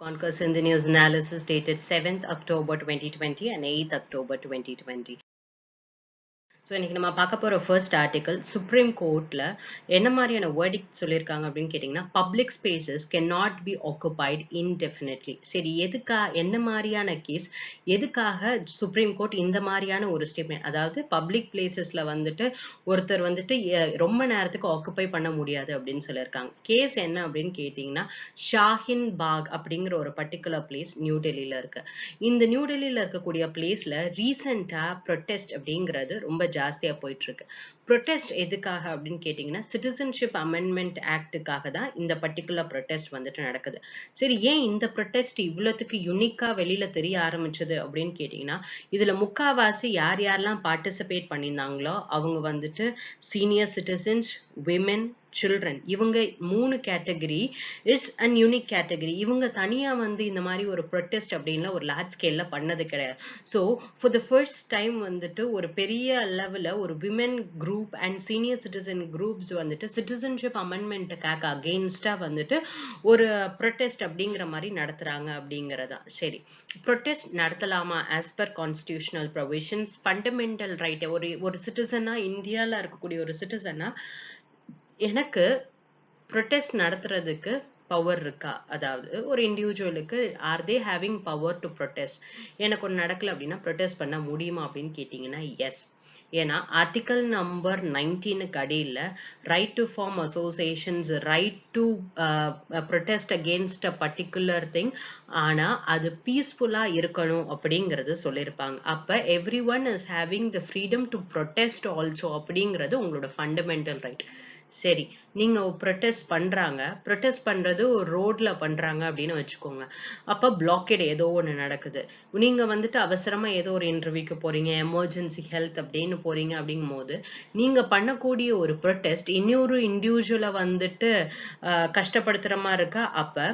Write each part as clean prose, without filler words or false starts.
Concurs in the news analysis dated 7th October 2020 and 8th October 2020. So இன்னைக்கு நம்ம பார்க்க போகிற ஃபர்ஸ்ட் ஆர்டிக்கல் சுப்ரீம் கோர்ட்டில் என்ன மாதிரியான வேர்டிக்ட் சொல்லியிருக்காங்க அப்படின்னு கேட்டிங்கன்னா public spaces can not be occupied indefinitely. சரி, என்ன மாதிரியான கேஸ், எதுக்காக சுப்ரீம் கோர்ட் இந்த மாதிரியான ஒரு ஸ்டேட்மெண்ட், அதாவது பப்ளிக் பிளேசஸில் வந்துட்டு ஒருத்தர் வந்துட்டு ரொம்ப நேரத்துக்கு ஆக்குபை பண்ண முடியாது அப்படின்னு சொல்லியிருக்காங்க. கேஸ் என்ன அப்படின்னு கேட்டிங்கன்னா ஷாஹின் பாக் அப்படிங்கிற ஒரு பர்டிகுலர் பிளேஸ் நியூ டெல்லியில் இருக்கு. இந்த நியூ டெல்லியில் இருக்கக்கூடிய பிளேஸில் ரீசெண்டாக ப்ரொட்டெஸ்ட் அப்படிங்கிறது ரொம்ப ஜாஸ்தியா போயிட்டு இருக்கு. ப்ரொட்டெஸ்ட் எதுக்காக அப்படின்னு கேட்டீங்கன்னா சிட்டிசன்ஷிப் அமெண்ட்மெண்ட் ஆக்டுக்காக தான் இந்த பர்டிகுலர் ப்ரொட்டெஸ்ட் வந்துட்டு நடக்குது. சரி, ஏன் இந்த ப்ரொட்டெஸ்ட் இவ்வளவுக்கு யுனிக்கா வெளியில தெரிய ஆரம்பிச்சது அப்படின்னு கேட்டீங்கன்னா இதுல முக்காவாசி யாரெல்லாம் பார்ட்டிசிபேட் பண்ணியிருந்தாங்களோ அவங்க வந்துட்டு சீனியர் சிட்டிசன்ஸ், விமென், சில்ட்ரன், இவங்க 3 category is and unique category. இவங்க தனியா வந்து இந்த மாதிரி ஒரு ப்ரொட்டெஸ்ட் அப்படின்ல ஒரு லார்ஜ் ஸ்கேல்ல பண்ணது கிடையாது. So for the first time வந்துட்டு ஒரு பெரிய லெவல்ல ஒரு women group and senior citizen groups வந்துட்டு சிட்டிசன்ஷிப் அமெண்ட்மெண்ட்டுக்காக அகெயின்ஸ்டா வந்துட்டு ஒரு ப்ரொட்டெஸ்ட் அப்படிங்கிற மாதிரி நடத்துறாங்க அப்படிங்கிறதா. சரி, ப்ரொட்டெஸ்ட் நடத்தலாமா as per constitutional provisions, fundamental right. ஒரு சிட்டிசனா, இந்தியாவில் இருக்கக்கூடிய ஒரு சிட்டிசனா எனக்கு ப்ரொட்டெஸ்ட் நடத்துறதுக்கு பவர் இருக்கா? அதாவது ஒரு இண்டிவிஜுவலுக்கு are they having power to protest? எனக்கு ஒன்று நடக்கல அப்படின்னா ப்ரொட்டெஸ்ட் பண்ண முடியுமா அப்படின்னு கேட்டிங்கன்னா எஸ். ஏன்னா ஆர்டிக்கல் நம்பர் 19க்கு அடியில் right to form associations, right to protest against a particular thing, ஆனா அது பீஸ்ஃபுல்லா இருக்கணும் அப்படிங்கிறது சொல்லியிருப்பாங்க. அப்ப everyone is having the freedom to protest also அப்படிங்கிறது உங்களோட ஃபண்டமெண்டல் ரைட். சரி, நீங்க ப்ரொட்டெஸ்ட் பண்றது ஒரு ரோட்ல பண்றாங்க அப்படின்னு வச்சுக்கோங்க. அப்ப பிளாக்கேட் ஏதோ ஒண்ணு நடக்குது. நீங்க வந்துட்டு அவசரமா ஏதோ ஒரு இன்டர்வியூக்கு போறீங்க, எமர்ஜென்சி ஹெல்த் அப்படின்னு போறீங்க. அப்படிங்கும் போது நீங்க பண்ணக்கூடிய ஒரு ப்ரொட்டெஸ்ட் இன்னொரு இண்டிவிஜுவலை வந்துட்டு கஷ்டப்படுத்துற மாதிரி இருக்கா? அப்ப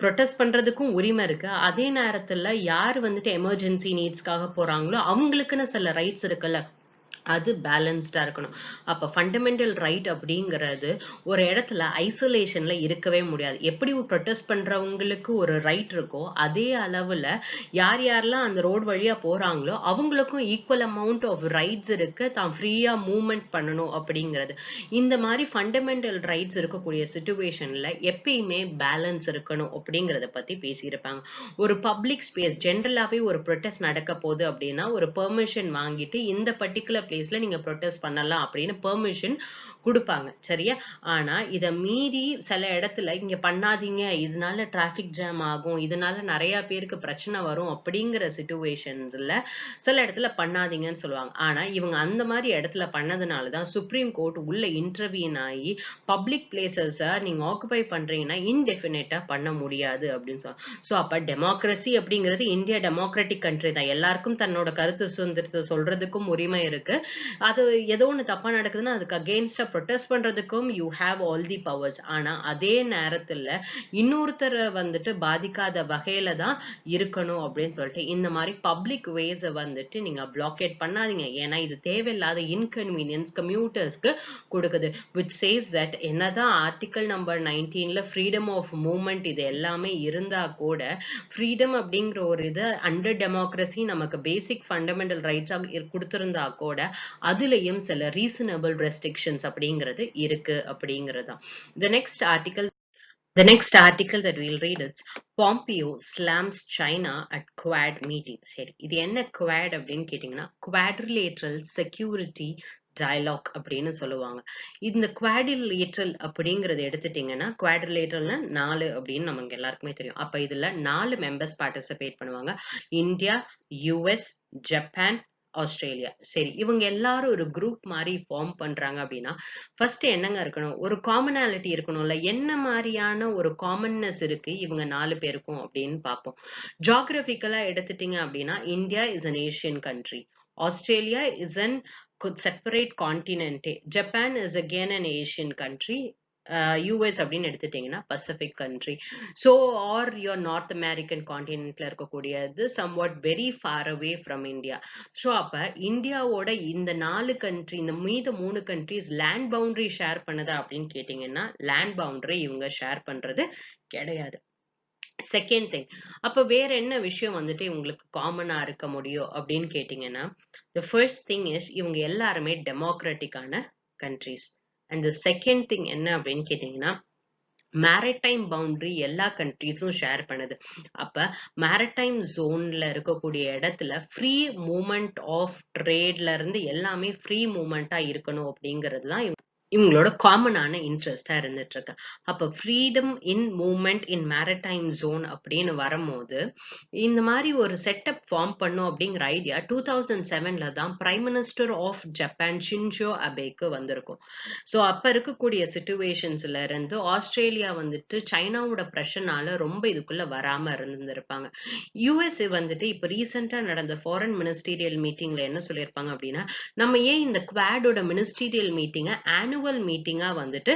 ப்ரொட்டெஸ்ட் பண்றதுக்கும் உரிமை இருக்கு. அதே நேரத்துல யார் வந்துட்டு எமர்ஜென்சி நீட்ஸ்க்காக போறாங்களோ அவங்களுக்குன்னு சில ரைட்ஸ் இருக்குல்ல, அது பேலன்ஸ்டா இருக்கணும். அப்ப ஃபண்டமெண்டல் ரைட் அப்படிங்கிறது ஒரு இடத்துல ஐசோலேஷன்ல இருக்கவே முடியாது. எப்படி ப்ரொட்டெஸ்ட் பண்றவங்களுக்கு ஒரு ரைட் இருக்கோ அதே அளவுல யாரெல்லாம் அந்த ரோடு வழியா போறாங்களோ அவங்களுக்கும் ஈக்குவல் அமௌண்ட் ஆஃப் ரைட்ஸ் இருக்கு, தான் ஃப்ரீயா மூவ்மெண்ட் பண்ணணும் அப்படிங்கிறது. இந்த மாதிரி ஃபண்டமெண்டல் ரைட்ஸ் இருக்கக்கூடிய சிச்சுவேஷன்ல எப்பயுமே பேலன்ஸ் இருக்கணும் அப்படிங்கறத பத்தி பேசியிருப்பாங்க. ஒரு பப்ளிக் ஸ்பேஸ் ஜென்ரலாவே ஒரு ப்ரொட்டெஸ்ட் நடக்க போகுது அப்படின்னா ஒரு பெர்மிஷன் வாங்கிட்டு இந்த பர்டிகுலர் பிளேஸ்ல நீங்க ப்ரொட்டெஸ்ட் பண்ணலாம் அப்படின்னு பெர்மிஷன் கொடுப்பாங்க. சரியா? ஆனா இத மீறி சில இடத்துல இங்க பண்ணாதீங்க, இதனால டிராபிக் ஜாம் ஆகும், இதனால நிறைய பேருக்கு பிரச்சனை வரும் அப்படிங்கிற சிச்சுவேஷன்ஸ்ல சில இடத்துல பண்ணாதீங்கன்னு சொல்லுவாங்க. ஆனா இவங்க அந்த மாதிரி இடத்துல பண்ணதுனாலதான் சுப்ரீம் கோர்ட் உள்ள இன்டர்வீன் ஆகி பப்ளிக் பிளேசஸ நீங்க ஆக்குபை பண்றீங்கன்னா இன்டெஃபினேட்டா பண்ண முடியாது அப்படின்னு சொல்லுவாங்க. சோ அப்ப டெமோக்ரஸி அப்படிங்கிறது இந்தியா டெமோக்ராட்டிக் கண்ட்ரி தான். எல்லாருக்கும் தன்னோட கருத்து சுதந்திரத்தை சொல்றதுக்கும் உரிமை இருக்கு. அது ஏதோ ஒண்ணு தப்பா நடக்குதுன்னா அதுக்கு அகெயின்ஸ்டா ப்ரொட்டெஸ்ட் பண்றதுக்கும் you have all the powers. ஆனா அதே நேரத்துல இன்னொருத்தரை வந்துட்டு பாதிக்காத வகையில தான் இருக்கணும் அப்படின்னு சொல்லிட்டு இந்த மாதிரி பப்ளிக் வேஸ் வந்துட்டு நீங்க பிளாக்கேட் பண்ணாதீங்க. ஏன்னா இது தேவையில்லாத இன்கன்வீனியன்ஸ் கம்யூட்டர்ஸ்க்கு கொடுக்குது. விச் சேஸ் தட் என்னதான் ஆர்டிகல் நம்பர் 19ல ஃப்ரீடம் ஆஃப் மூவ்மெண்ட் இது எல்லாமே இருந்தா கூட ஃப்ரீடம் அப்படிங்கிற ஒரு இது அண்டர் டெமோக்ரஸி நமக்கு பேசிக் ஃபண்டமெண்டல் ரைட்ஸா கொடுத்திருந்தா கூட அதுலயும் சில ரீசனபிள் ரெஸ்ட்ரிக்ஷன்ஸ் அப்படிங்கிறது இருக்கு அப்படிங்கிறது. The next article that we'll read is Pompeo slams China at Quad meeting. சரி, இது என்ன Quad அப்படின்னு கேட்டீங்கன்னா Quadrilateral Security Dialogue அப்படின்னு சொல்லுவாங்க. இந்த குவாட்ரிலேட்ரல் அப்படிங்கறத எடுத்துட்டீங்கன்னா குவாட்ரிலேட்ரல்னா 4 அப்படின்னு நமக்கு எல்லாருக்குமே தெரியும். அப்ப இதுல 4 மெம்பர்ஸ் பார்ட்டிசிபேட் பண்ணுவாங்க. India, US, Japan, Australia. சரி, இவங்க எல்லாரும் ஒரு குரூப் மாதிரி ஃபார்ம் பண்றாங்க அப்படின்னா ஃபர்ஸ்ட் என்னங்க இருக்கணும்? ஒரு காமனாலிட்டி இருக்கணும்ல. என்ன மாதிரியான ஒரு காமன்னஸ் இருக்கு இவங்க 4 பேருக்கும் அப்படின்னு பார்ப்போம். ஜியோகிராபிக்கலா எடுத்துட்டீங்க அப்படின்னா India is an Asian country, Australia is an separate continent, Japan is again an Asian country, US அப்படின்னு எடுத்துட்டீங்கன்னா Pacific country. So are your North American கான்டினென்ட்ல இருக்கக்கூடியது somewhat very far away from India. So அப்ப இந்தியாவோட இந்த 4 country, இந்த மீத 3 countries land boundary share பண்ணுதா அப்படின்னு கேட்டீங்கன்னா லேண்ட் பவுண்டரி இவங்க ஷேர் பண்றது கிடையாது. Second thing. அப்ப வேற என்ன விஷயம் வந்துட்டு இவங்களுக்கு காமனா இருக்க முடியும் அப்படின்னு கேட்டீங்கன்னா, தி ஃபர்ஸ்ட் திங் இஸ் இவங்க எல்லாருமே டெமோக்ராட்டிக்கான countries. And the second thing என்ன அப்படின்னு கேட்டீங்கன்னா, மேரிடைம் பவுண்டரி எல்லா கண்ட்ரீஸும் ஷேர் பண்ணுது. அப்ப மேரிடைம் ஜோன்ல இருக்கக்கூடிய இடத்துல ஃப்ரீ மூவ்மெண்ட் ஆஃப் ட்ரேட்ல இருந்து எல்லாமே ஃப்ரீ மூவ்மெண்ட்டா இருக்கணும் அப்படிங்கிறது தான் இவங்களோட காமனான இன்ட்ரெஸ்டா இருந்துட்டு இருக்கு. அப்ப freedom in movement in maritime zone அப்படின்னு வரும்போது இந்த மாதிரி ஒரு செட்டப் ஃபார்ம் பண்ணும் அப்படிங்கிற ஐடியா 2007ல தான் prime minister of Japan Shinzo அபேக்கு வந்திருக்கும். ஸோ அப்ப இருக்கக்கூடிய சிச்சுவேஷன்ஸ்ல இருந்து ஆஸ்திரேலியா வந்துட்டு சைனாவோட பிரஷர்னால ரொம்ப இதுக்குள்ள வராம இருந்திருப்பாங்க. யூஎஸ் வந்துட்டு இப்ப ரீசெண்டா நடந்த ஃபாரின் மினிஸ்டீரியல் மீட்டிங்ல என்ன சொல்லியிருப்பாங்க அப்படின்னா, நம்ம ஏன் இந்த குவாடோட மினிஸ்டீரியல் மீட்டிங்கை ஆனுவல் மீட்டிங்கா வந்துட்டு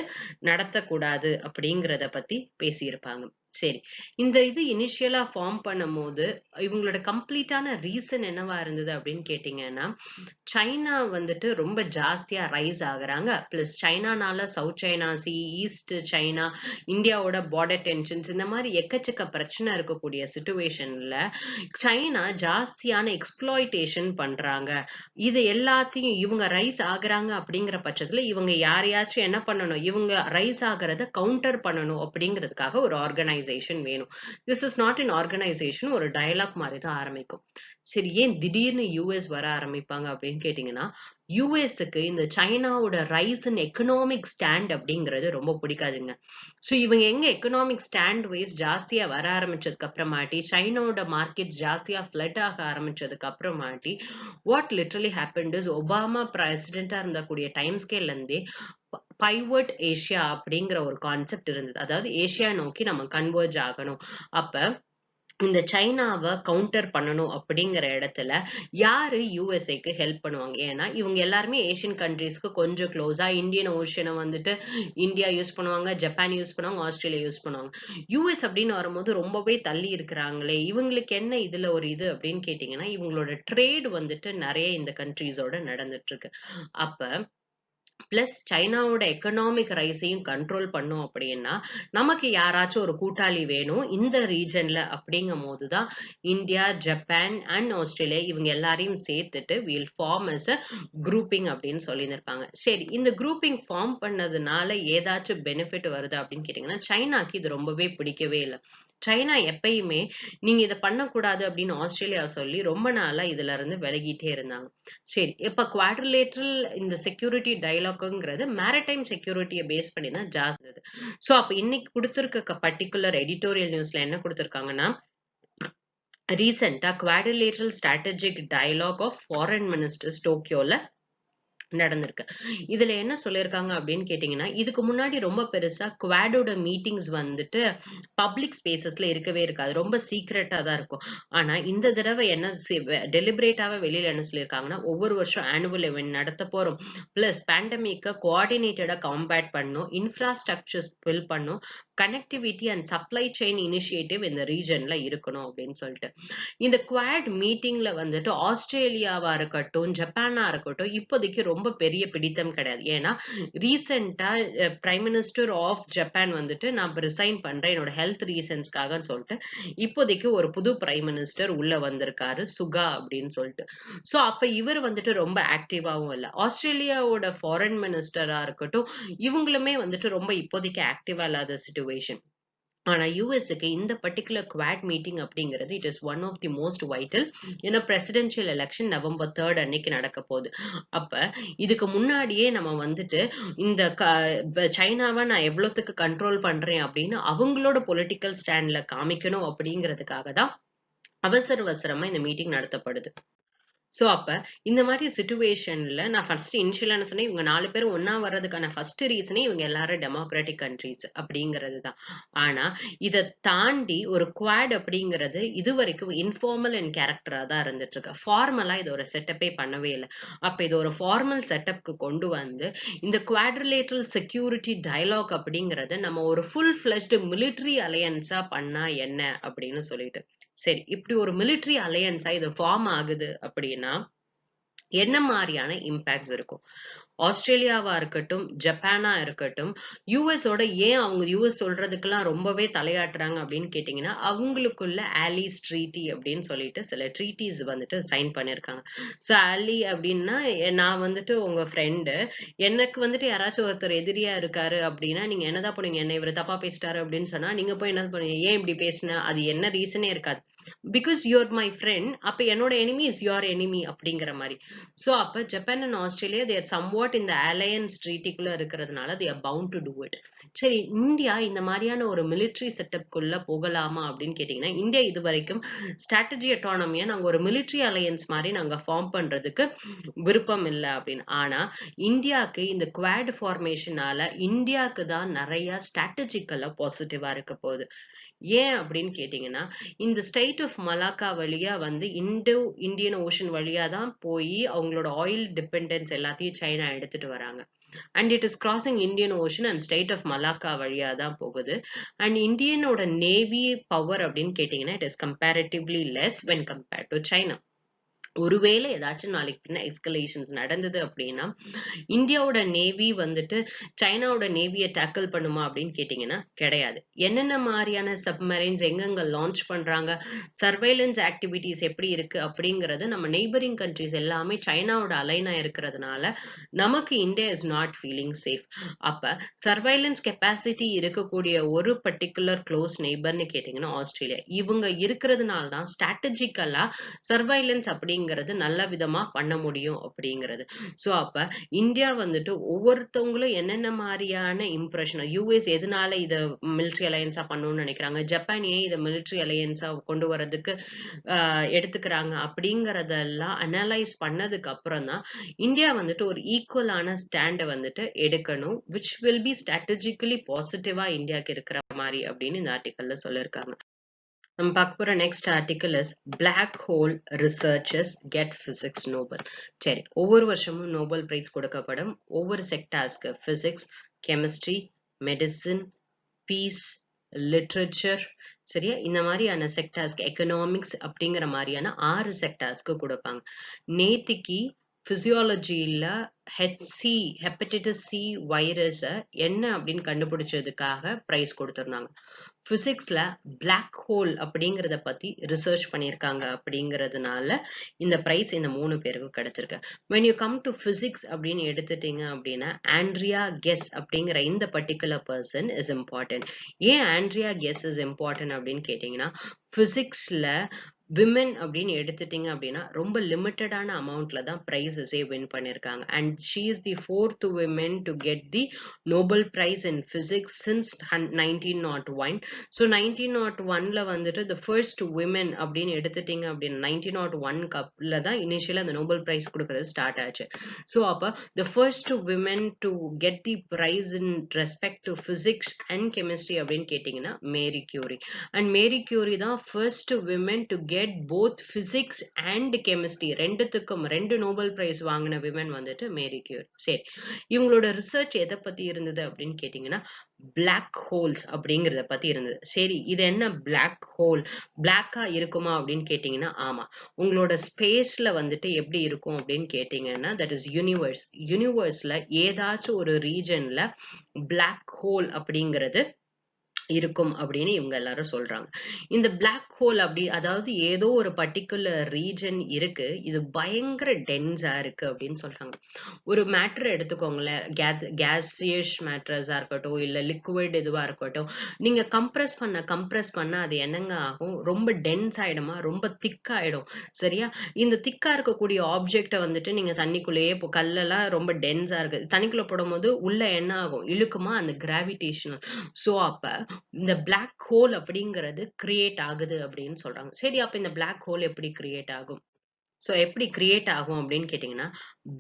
நடத்தக்கூடாது அப்படிங்கிறத பத்தி பேசியிருப்பாங்க. சரி. இந்த இது இனிஷியலா ஃபார்ம் பண்ணும்போது, இவங்களோட கம்ப்ளீட்டான ரீசன் என்னவா இருந்தது அப்படின்னு கேட்டீங்கன்னா, சைனா வந்துட்டு ரொம்ப ஜாஸ்தியா ரைஸ் ஆகுறாங்க. பிளஸ் சைனானால South China sea, East China, இந்தியாவோட பார்டர் டென்ஷன்ஸ் இந்த மாதிரி எக்கச்சக்க பிரச்சனை இருக்கக்கூடிய சிச்சுவேஷன்ல, சைனா ஜாஸ்தியான எக்ஸ்ப்ளாய்டேஷன் பண்றாங்க. இது எல்லாத்தையும் இவங்க ரைஸ் ஆகுறாங்க அப்படிங்கிற பட்சத்துல, இவங்க யாரையாச்சும் என்ன பண்ணணும்? இவங்க ரைஸ் ஆகுறத கவுண்டர் பண்ணணும் அப்படிங்கிறதுக்காக ஒரு ஆர்கனைசேஷன் வேணும். This is not an organisation, ஒரு டயலாக் மாதிரி தான் ஆரம்பிக்கும். சரி, ஏன் திடீர்னு யூஎஸ் வர ஆரம்பிப்பாங்க அப்படின்னு கேட்டீங்கன்னா, யூஎஸ்க்கு இந்த சைனாவோட ரைஸ் இன் எக்கனாமிக் ஸ்டாண்ட் அப்படிங்கிறது ரொம்ப பிடிக்காதுங்க. ஸோ இவங்க எங்க எக்கனாமிக் ஸ்டாண்ட் வைஸ் ஜாஸ்தியா வர ஆரம்பிச்சதுக்கு அப்புறமாட்டி, சைனாவோட மார்க்கெட் ஜாஸ்தியா ஃபிளட் ஆக ஆரம்பிச்சதுக்கு அப்புறமாட்டி, what literally happened is Obama பிரசிடென்டா இருந்தக்கூடிய டைம் ஸ்கேல்ல இருந்தே பைவட் ஏசியா அப்படிங்கிற ஒரு கான்செப்ட் இருந்தது. அதாவது ஏசியா நோக்கி நம்ம கன்வர்ஜ் ஆகணும். அப்ப இந்த சைனாவை கவுண்டர் பண்ணணும் அப்படிங்கிற இடத்துல யாரு யூஎஸ்ஏக்கு ஹெல்ப் பண்ணுவாங்க? ஏன்னா இவங்க எல்லாருமே ஏசியன் கண்ட்ரீஸ்க்கு கொஞ்சம் க்ளோஸா இந்தியன் ஓஷனை வந்துட்டு இந்தியா யூஸ் பண்ணுவாங்க, ஜப்பான் யூஸ் பண்ணுவாங்க, ஆஸ்திரேலியா யூஸ் பண்ணுவாங்க. யூஎஸ் அப்படின்னு வரும்போது ரொம்பவே தள்ளி இருக்கிறாங்களே, இவங்களுக்கு என்ன இதுல ஒரு இது அப்படின்னு கேட்டீங்கன்னா, இவங்களோட ட்ரேட் வந்துட்டு நிறைய இந்த கண்ட்ரீஸோட நடந்துட்டு இருக்கு. அப்ப பிளஸ் சைனாவோட எக்கனாமிக் ரைஸையும் கண்ட்ரோல் பண்ணும் அப்படின்னா, நமக்கு யாராச்சும் ஒரு கூட்டாளி வேணும் இந்த ரீஜன்ல அப்படிங்கும் போதுதான் இந்தியா, ஜப்பான் அண்ட் ஆஸ்திரேலியா இவங்க எல்லாரையும் சேர்த்துட்டு will form as a grouping அப்படின்னு சொல்லியிருப்பாங்க. சரி, இந்த குரூப்பிங் ஃபார்ம் பண்ணதுனால ஏதாச்சும் பெனிஃபிட் வருது அப்படின்னு கேட்டீங்கன்னா, சைனாக்கு இது ரொம்பவே பிடிக்கவே இல்லை. சைனா எப்பயுமே நீங்க இதை பண்ணக்கூடாது அப்படின்னு ஆஸ்திரேலியா சொல்லி ரொம்ப நாளா இதுல இருந்து விலகிட்டே இருந்தாங்க. சரி, இப்ப குவாட்ரிலேட்ரல் இந்த செக்யூரிட்டி டயலாக்ங்கிறது மேரிடைம் செக்யூரிட்டியை பேஸ் பண்ணி தான் ஜாஸ்தி. சோ அப்ப இன்னைக்கு கொடுத்திருக்க பர்டிகுலர் எடிட்டோரியல் நியூஸ்ல என்ன கொடுத்திருக்காங்கன்னா, ரீசெண்டா quadrilateral strategic dialogue of foreign ministers டோக்கியோல நடந்திருக்கு. இதுல என்ன சொல்லியிருக்காங்க அப்படின்னு கேட்டீங்கன்னா, இதுக்கு முன்னாடி ரொம்ப பெருசா குவாடோட மீட்டிங்ஸ் வந்துட்டு பப்ளிக் ஸ்பேசஸ்ல இருக்கவே இருக்காது. ரொம்ப சீக்ரெட்டா தான் இருக்கும். ஆனா இந்த தடவை என்ன டெலிபரேட்டாவே வெளியில என்ன சொல்லியிருக்காங்கன்னா, ஒவ்வொரு வருஷம் ஆனுவல் இவென்ட் நடத்த போறோம். பிளஸ் பேண்டமிக்க கோஆர்டினேட்டடா காம்பேட் பண்ணும், இன்ஃப்ராஸ்ட்ரக்சர்ஸ் பில் பண்ணும், connectivity and supply chain initiative இந்த ரீஜன்ல இருக்கணும் அப்படின்னு சொல்லிட்டு. இந்த குவாட் மீட்டிங்ல வந்துட்டு ஆஸ்திரேலியாவா இருக்கட்டும், ஜப்பானா இருக்கட்டும், இப்போதைக்கு ரொம்ப பெரிய பிடித்தம் கிடையாது. ஏன்னா ரீசெண்டா பிரைம் மினிஸ்டர் ஆஃப் ஜப்பான் வந்துட்டு நான் ரிசைன் பண்றேன் என்னோட ஹெல்த் ரீசன்ஸ்க்காகன்னு சொல்லிட்டு இப்போதைக்கு ஒரு புது பிரைம் மினிஸ்டர் உள்ள வந்திருக்காரு, சுகா அப்படின்னு சொல்லிட்டு. சோ அப்ப இவர் வந்துட்டு ரொம்ப ஆக்டிவாவும் இல்ல. ஆஸ்திரேலியாவோட ஃபாரின் மினிஸ்டரா இருக்கட்டும், இவங்களுமே வந்துட்டு ரொம்ப இப்போதைக்கு ஆக்டிவா இல்லாத சிச்சுவேஷன். ஆனா யுஎஸ்க்கு இந்த பர்ட்டிகுலர் குவாட் மீட்டிங் அப்படிங்கிறது it is one of the most vital. ஏன்னா பிரசிடென்ஷியல் எலெக்ஷன் நவம்பர் 3 அன்னைக்கு நடக்க போகுது. அப்ப இதுக்கு முன்னாடியே நம்ம வந்துட்டு இந்த சைனாவை நான் எவ்வளவுக்கு கண்ட்ரோல் பண்றேன் அப்படின்னு அவங்களோட பொலிட்டிக்கல் ஸ்டாண்ட்ல காமிக்கணும் அப்படிங்கிறதுக்காக தான் அவசர அவசரமா இந்த மீட்டிங் நடத்தப்படுது. சோ அப்ப இந்த மாதிரி சிச்சுவேஷன்ல நான் ஃபர்ஸ்ட் இனிஷியலா என்ன சொன்னேன், இவங்க 4 பேரும் ஒண்ணா வர்றதுக்கான ஃபர்ஸ்ட் ரீசனே இவங்க எல்லாரும் டெமோக்ராட்டிக் கண்ட்ரீஸ் அப்படிங்கிறது தான். ஆனா இத தாண்டி ஒரு குவாட் அப்படிங்கிறது இதுவரைக்கும் இன்ஃபார்மல் அண்ட் கேரக்டரா தான் இருந்துட்டு இருக்கு. ஃபார்மலா இது ஒரு செட்டப்பே பண்ணவே இல்ல. அப்ப இது ஒரு ஃபார்மல் செட்டப்க்கு கொண்டு வந்து இந்த குவாட்ரிலேட்டரல் செக்யூரிட்டி டயலாக் அப்படிங்கறது நம்ம ஒரு ஃபுல் ஃபிளெஜ்டு மிலிட்டரி அலையன்ஸா பண்ணா என்ன அப்படின்னு சொல்லிட்டு. சரி, இப்படி ஒரு மிலிட்டரி அலையன்ஸா இது ஃபார்ம் ஆகுது அப்படின்னா என்ன மாதிரியான இம்பாக்ட்ஸ் இருக்கும்? ஆஸ்திரேலியாவா இருக்கட்டும், ஜப்பானா இருக்கட்டும், யுஎஸோட ஏன் அவங்க யுஎஸ் சொல்றதுக்கெல்லாம் ரொம்பவே தலையாட்டுறாங்க அப்படின்னு கேட்டீங்கன்னா, அவங்களுக்குள்ள ஆலிஸ் ட்ரீட்டி அப்படின்னு சொல்லிட்டு சில ட்ரீட்டீஸ் வந்துட்டு சைன் பண்ணியிருக்காங்க. ஸோ ஆலி அப்படின்னா, நான் வந்துட்டு உங்க ஃப்ரெண்டு. எனக்கு வந்துட்டு யாராச்சும் ஒருத்தர் எதிரியா இருக்காரு அப்படின்னா, நீங்க என்னதான் பண்ணுவீங்க? என்ன இவரு தப்பா பேசிட்டாரு அப்படின்னு சொன்னா, நீங்க போய் என்ன பண்ணுவீங்க? ஏன் இப்படி பேசின? அது என்ன ரீசனே இருக்காது. Because you are my friend. அப்ப என்னோட எனிமி இஸ் யுவர் எனிமி அப்படிங்கிற மாரி. சோ அப்ப Japan and Australia they are somewhat இந்த அலையன்ஸ் ட்ரீட்டிக்குள்ள இருக்கிறதுனால they are bound to do it. சரி, இந்தியா இந்த மாதிரியான ஒரு மிலிட்டரி செட்டப்குள்ள போகலாமா அப்படின்னு கேட்டீங்கன்னா, இந்தியா இது வரைக்கும் ஸ்ட்ராட்டஜி அட்டானமியா நாங்க ஒரு மிலிட்டரி அலையன்ஸ் மாதிரி நாங்க ஃபார்ம் பண்றதுக்கு விருப்பம் இல்லை அப்படின்னு. ஆனா இந்தியாவுக்கு இந்த குவாட் ஃபார்மேஷனால இந்தியாவுக்கு தான் நிறைய ஸ்ட்ராட்டஜிக்கலா பாசிட்டிவா இருக்க போகுது. ஏன் அப்படின்னு கேட்டீங்கன்னா, இந்த ஸ்ட்ரெய்ட் ஆஃப் மலாக்கா வழியா வந்து இந்தியன் ஓஷன் வழியா தான் போய் அவங்களோட ஆயில் டிபெண்டன்ஸ் எல்லாத்தையும் சைனா எடுத்துட்டு வராங்க. And it is crossing Indian Ocean and Strait of Malacca வழியா தான் போகுது. அண்ட் இந்தியனோட நேவி பவர் அப்படின்னு கேட்டீங்கன்னா, it is comparatively less when compared to China. ஒருவேளை ஏதாச்சும் நாளைக்கு பின்ன எஸ்கலேஷன்ஸ் நடந்தது அப்படின்னா, இந்தியாவோட நேவி வந்துட்டு சைனாவோட நேவியை டேக்கிள் பண்ணுமா அப்படின்னு கேட்டீங்கன்னா கிடையாது. என்னென்ன மாதிரியான சப்மரைன்ஸ் எங்கெங்க லான்ச் பண்றாங்க, சர்வைலன்ஸ் ஆக்டிவிட்டிஸ் எப்படி இருக்கு அப்படிங்கறது நம்ம நெய்பரிங் கண்ட்ரிஸ் எல்லாமே சைனாவோட அலைனா இருக்கிறதுனால நமக்கு India is not feeling safe. அப்ப சர்வைலன்ஸ் கெப்பாசிட்டி இருக்கக்கூடிய ஒரு பர்டிகுலர் க்ளோஸ் நெய்பர்னு கேட்டீங்கன்னா ஆஸ்திரேலியா. இவங்க இருக்கிறதுனால தான் ஸ்ட்ராட்டஜிக்கலா சர்வைலன்ஸ் அப்படிங்கிறது நல்ல விதமா பண்ண முடியும் அப்படிங்கிறது. சோ அப்ப இந்தியா வந்துட்டு ஒவ்வொருத்தவங்களும் என்னென்ன மாதிரியான இம்ப்ரெஷன், யூஎஸ் எதனால இத மிலிட்டரி அலையன்ஸா பண்ணணும்னு நினைக்கிறாங்க, ஜப்பான் ஏன் இதை மிலிட்டரி அலையன்ஸா கொண்டு வர்றதுக்கு எடுத்துக்கிறாங்க அப்படிங்கறதெல்லாம் அனலைஸ் பண்ணதுக்கு அப்புறம் தான் இந்தியா வந்துட்டு ஒரு ஈக்குவலான ஸ்டாண்டை வந்துட்டு எடுக்கணும், விச் வில் பி ஸ்ட்ராட்டஜிக்கலி பாசிட்டிவா இந்தியாவுக்கு இருக்கிற மாதிரி அப்படின்னு இந்த ஆர்டிக்கல்ல சொல்லியிருக்காங்க. நம்ம பார்க்க போற next article is black hole researchers get physics Nobel. சரி, ஒவ்வொரு வருஷமும் நோபல் பிரைஸ் கொடுக்கப்படும் ஒவ்வொரு செக்டார்ஸ்க்கு. Physics, chemistry, medicine, peace, literature, சரியா, இந்த மாதிரியான செக்டார்ஸ்க்கு, எக்கனாமிக்ஸ் அப்படிங்கிற மாதிரியான 6 செக்டார்ஸ்க்கு கொடுப்பாங்க. நேத்திக்கு பிசியாலஜியில ஹெப்படைட்டிஸ் சி வைரஸ என்ன அப்படின்னு கண்டுபிடிச்சதுக்காக பிரைஸ் கொடுத்திருந்தாங்க. பிசிக்ஸ்ல பிளாக் ஹோல் அப்படிங்கறத பத்தி ரிசர்ச் பண்ணியிருக்காங்க அப்படிங்கறதுனால இந்த பிரைஸ் இந்த 3 பேருக்கு கிடைச்சிருக்கு. when you come to physics அப்படின்னு எடுத்துட்டீங்க அப்படின்னா, ஆண்ட்ரியா கெஸ் அப்படிங்கிற இந்த பர்டிகுலர் பர்சன் இஸ் இம்பார்ட்டன்ட். ஏன் ஆண்ட்ரியா கெஸ் இஸ் இம்பார்ட்டன்ட் அப்படின்னு கேட்டீங்கன்னா, பிசிக்ஸ்ல விமென் அப்படின்னு எடுத்துட்டீங்க அப்படின்னா ரொம்ப லிமிட்டடான அமௌண்ட்ல தான் பிரைஸஸே வின் பண்ணிருக்காங்க. And she is the 4th women to get the Nobel prize in physics since 1901. So 1901ல வந்துட்டு த ஃபர்ஸ்ட் விமென் அப்படின்னு எடுத்துட்டீங்க அப்படின்னா 1901 கப்ல தான் இனிஷியலா அந்த நோபல் பிரைஸ் கொடுக்கறது ஸ்டார்ட் ஆச்சு. ஸோ அப்ப the first women to get the prize in respect to physics and chemistry அப்படின்னு கேட்டீங்கன்னா Marie Curie. And Marie Curie தான் first women to get both physics and chemistry ரெண்டுத்துக்கும் 2 நோபல் பிரைஸ் வாங்கின women வந்துட்டு Marie Curie. சரி, இவங்களோட research எதை பத்தி இருந்தது அப்படின்னு கேட்டீங்கன்னா பிளாக் ஹோல்ஸ் அப்படிங்கறத பத்தி இருந்தது. சரி, இது என்ன பிளாக் ஹோல், பிளாக்கா இருக்குமா அப்படின்னு கேட்டீங்கன்னா ஆமா. உங்களோட ஸ்பேஸ்ல வந்துட்டு எப்படி இருக்கும் அப்படின்னு கேட்டீங்கன்னா தட் இஸ் யூனிவர்ஸ். யூனிவர்ஸ்ல ஏதாச்சும் ஒரு ரீஜன்ல பிளாக் ஹோல் அப்படிங்கிறது இருக்கும் அப்படின்னு இவங்க எல்லாரும் சொல்றாங்க. இந்த பிளாக் ஹோல் அப்படி அதாவது ஏதோ ஒரு பர்டிகுலர் ரீஜன் இருக்கு, இது பயங்கர டென்ஸா இருக்கு அப்படின்னு சொல்றாங்க. ஒரு மேட்டர் எடுத்துக்கோங்களேன், கேசியஸ் மேட்டர்ஸா இருக்கட்டும் இல்ல லிக்விட் இதுவா இருக்கட்டும், நீங்க கம்ப்ரஸ் பண்ண அது என்னங்க ஆகும், ரொம்ப டென்ஸ் ஆயிடுமா, ரொம்ப திக் ஆயிடும். சரியா, இந்த திக்கா இருக்கக்கூடிய ஆப்ஜெக்ட வந்துட்டு நீங்க தண்ணிக்குள்ளேயே கல்லெல்லாம் ரொம்ப டென்ஸா இருக்கு, தண்ணிக்குள்ள போடும்போது உள்ள என்ன ஆகும், இழுக்குமா, அந்த கிராவிடேஷனல். சோ அப்ப இந்த பிளாக் ஹோல் அப்படிங்கிறது கிரியேட் ஆகுது அப்படின்னு சொல்றாங்க. சரி, அப்ப இந்த பிளாக் ஹோல் எப்படி கிரியேட் ஆகும்? சோ எப்படி கிரியேட் ஆகும் அப்படின்னு கேட்டீங்கன்னா,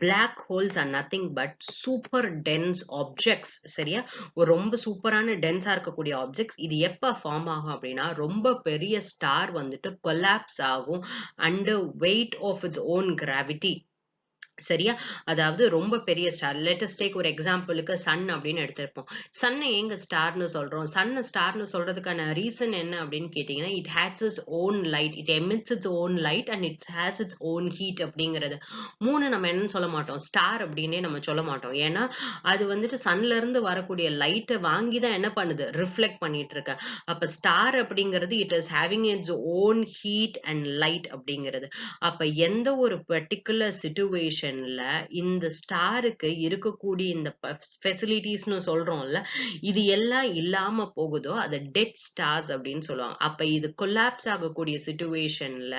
black holes are nothing but super dense objects. சரியா, ஒரு ரொம்ப சூப்பரான டென்ஸா இருக்கக்கூடிய ஆப்ஜெக்ட்ஸ். இது எப்ப ஃபார்ம் ஆகும் அப்படின்னா, ரொம்ப பெரிய ஸ்டார் வந்துட்டு கொலாப்ஸ் ஆகும் under weight of its own gravity. சரியா? அதாவது ரொம்ப பெரிய ஸ்டார். லெட் அஸ் டேக் ஒரு எக்ஸாம்பிளுக்கு சன் அப்படின்னு எடுத்திருப்போம். சன்ன ஏங்க ஸ்டார்ன்னு சொல்றோம்? சன்ன ஸ்டார்ன்னு சொல்றதுக்கான ரீசன் என்ன அப்படின்னு கேட்டீங்கன்னா, it has its own light. It emits its own light and it has its own heat அப்படிங்கிறது. 3 நம்ம என்னன்னு சொல்ல மாட்டோம். ஸ்டார் அப்படின்னே நம்ம சொல்ல மாட்டோம். ஏன்னா, அது வந்துட்டு சன்ல இருந்து வரக்கூடிய லைட்ட வாங்கி தான் என்ன பண்ணுது? ரிஃப்ளெக்ட் பண்ணிட்டு இருக்கு. அப்ப ஸ்டார் அப்படிங்கிறது it is having its own heat and light அப்படிங்கிறது. அப்ப எந்த ஒரு பர்ட்டிகுலர் சிச்சுவேஷன்ல இந்த ஸ்டாருக்கு இருக்கக்கூடிய இந்த ஃபெசிலிட்டிஸ்னு சொல்றோம்ல, இது எல்லாம் இல்லாம போகுதோ, அத டெட் ஸ்டார்ஸ் அப்படின்னு சொல்லுவாங்க. அப்ப இது கொலாப்ஸ் ஆகக்கூடிய சிச்சுவேஷன்ல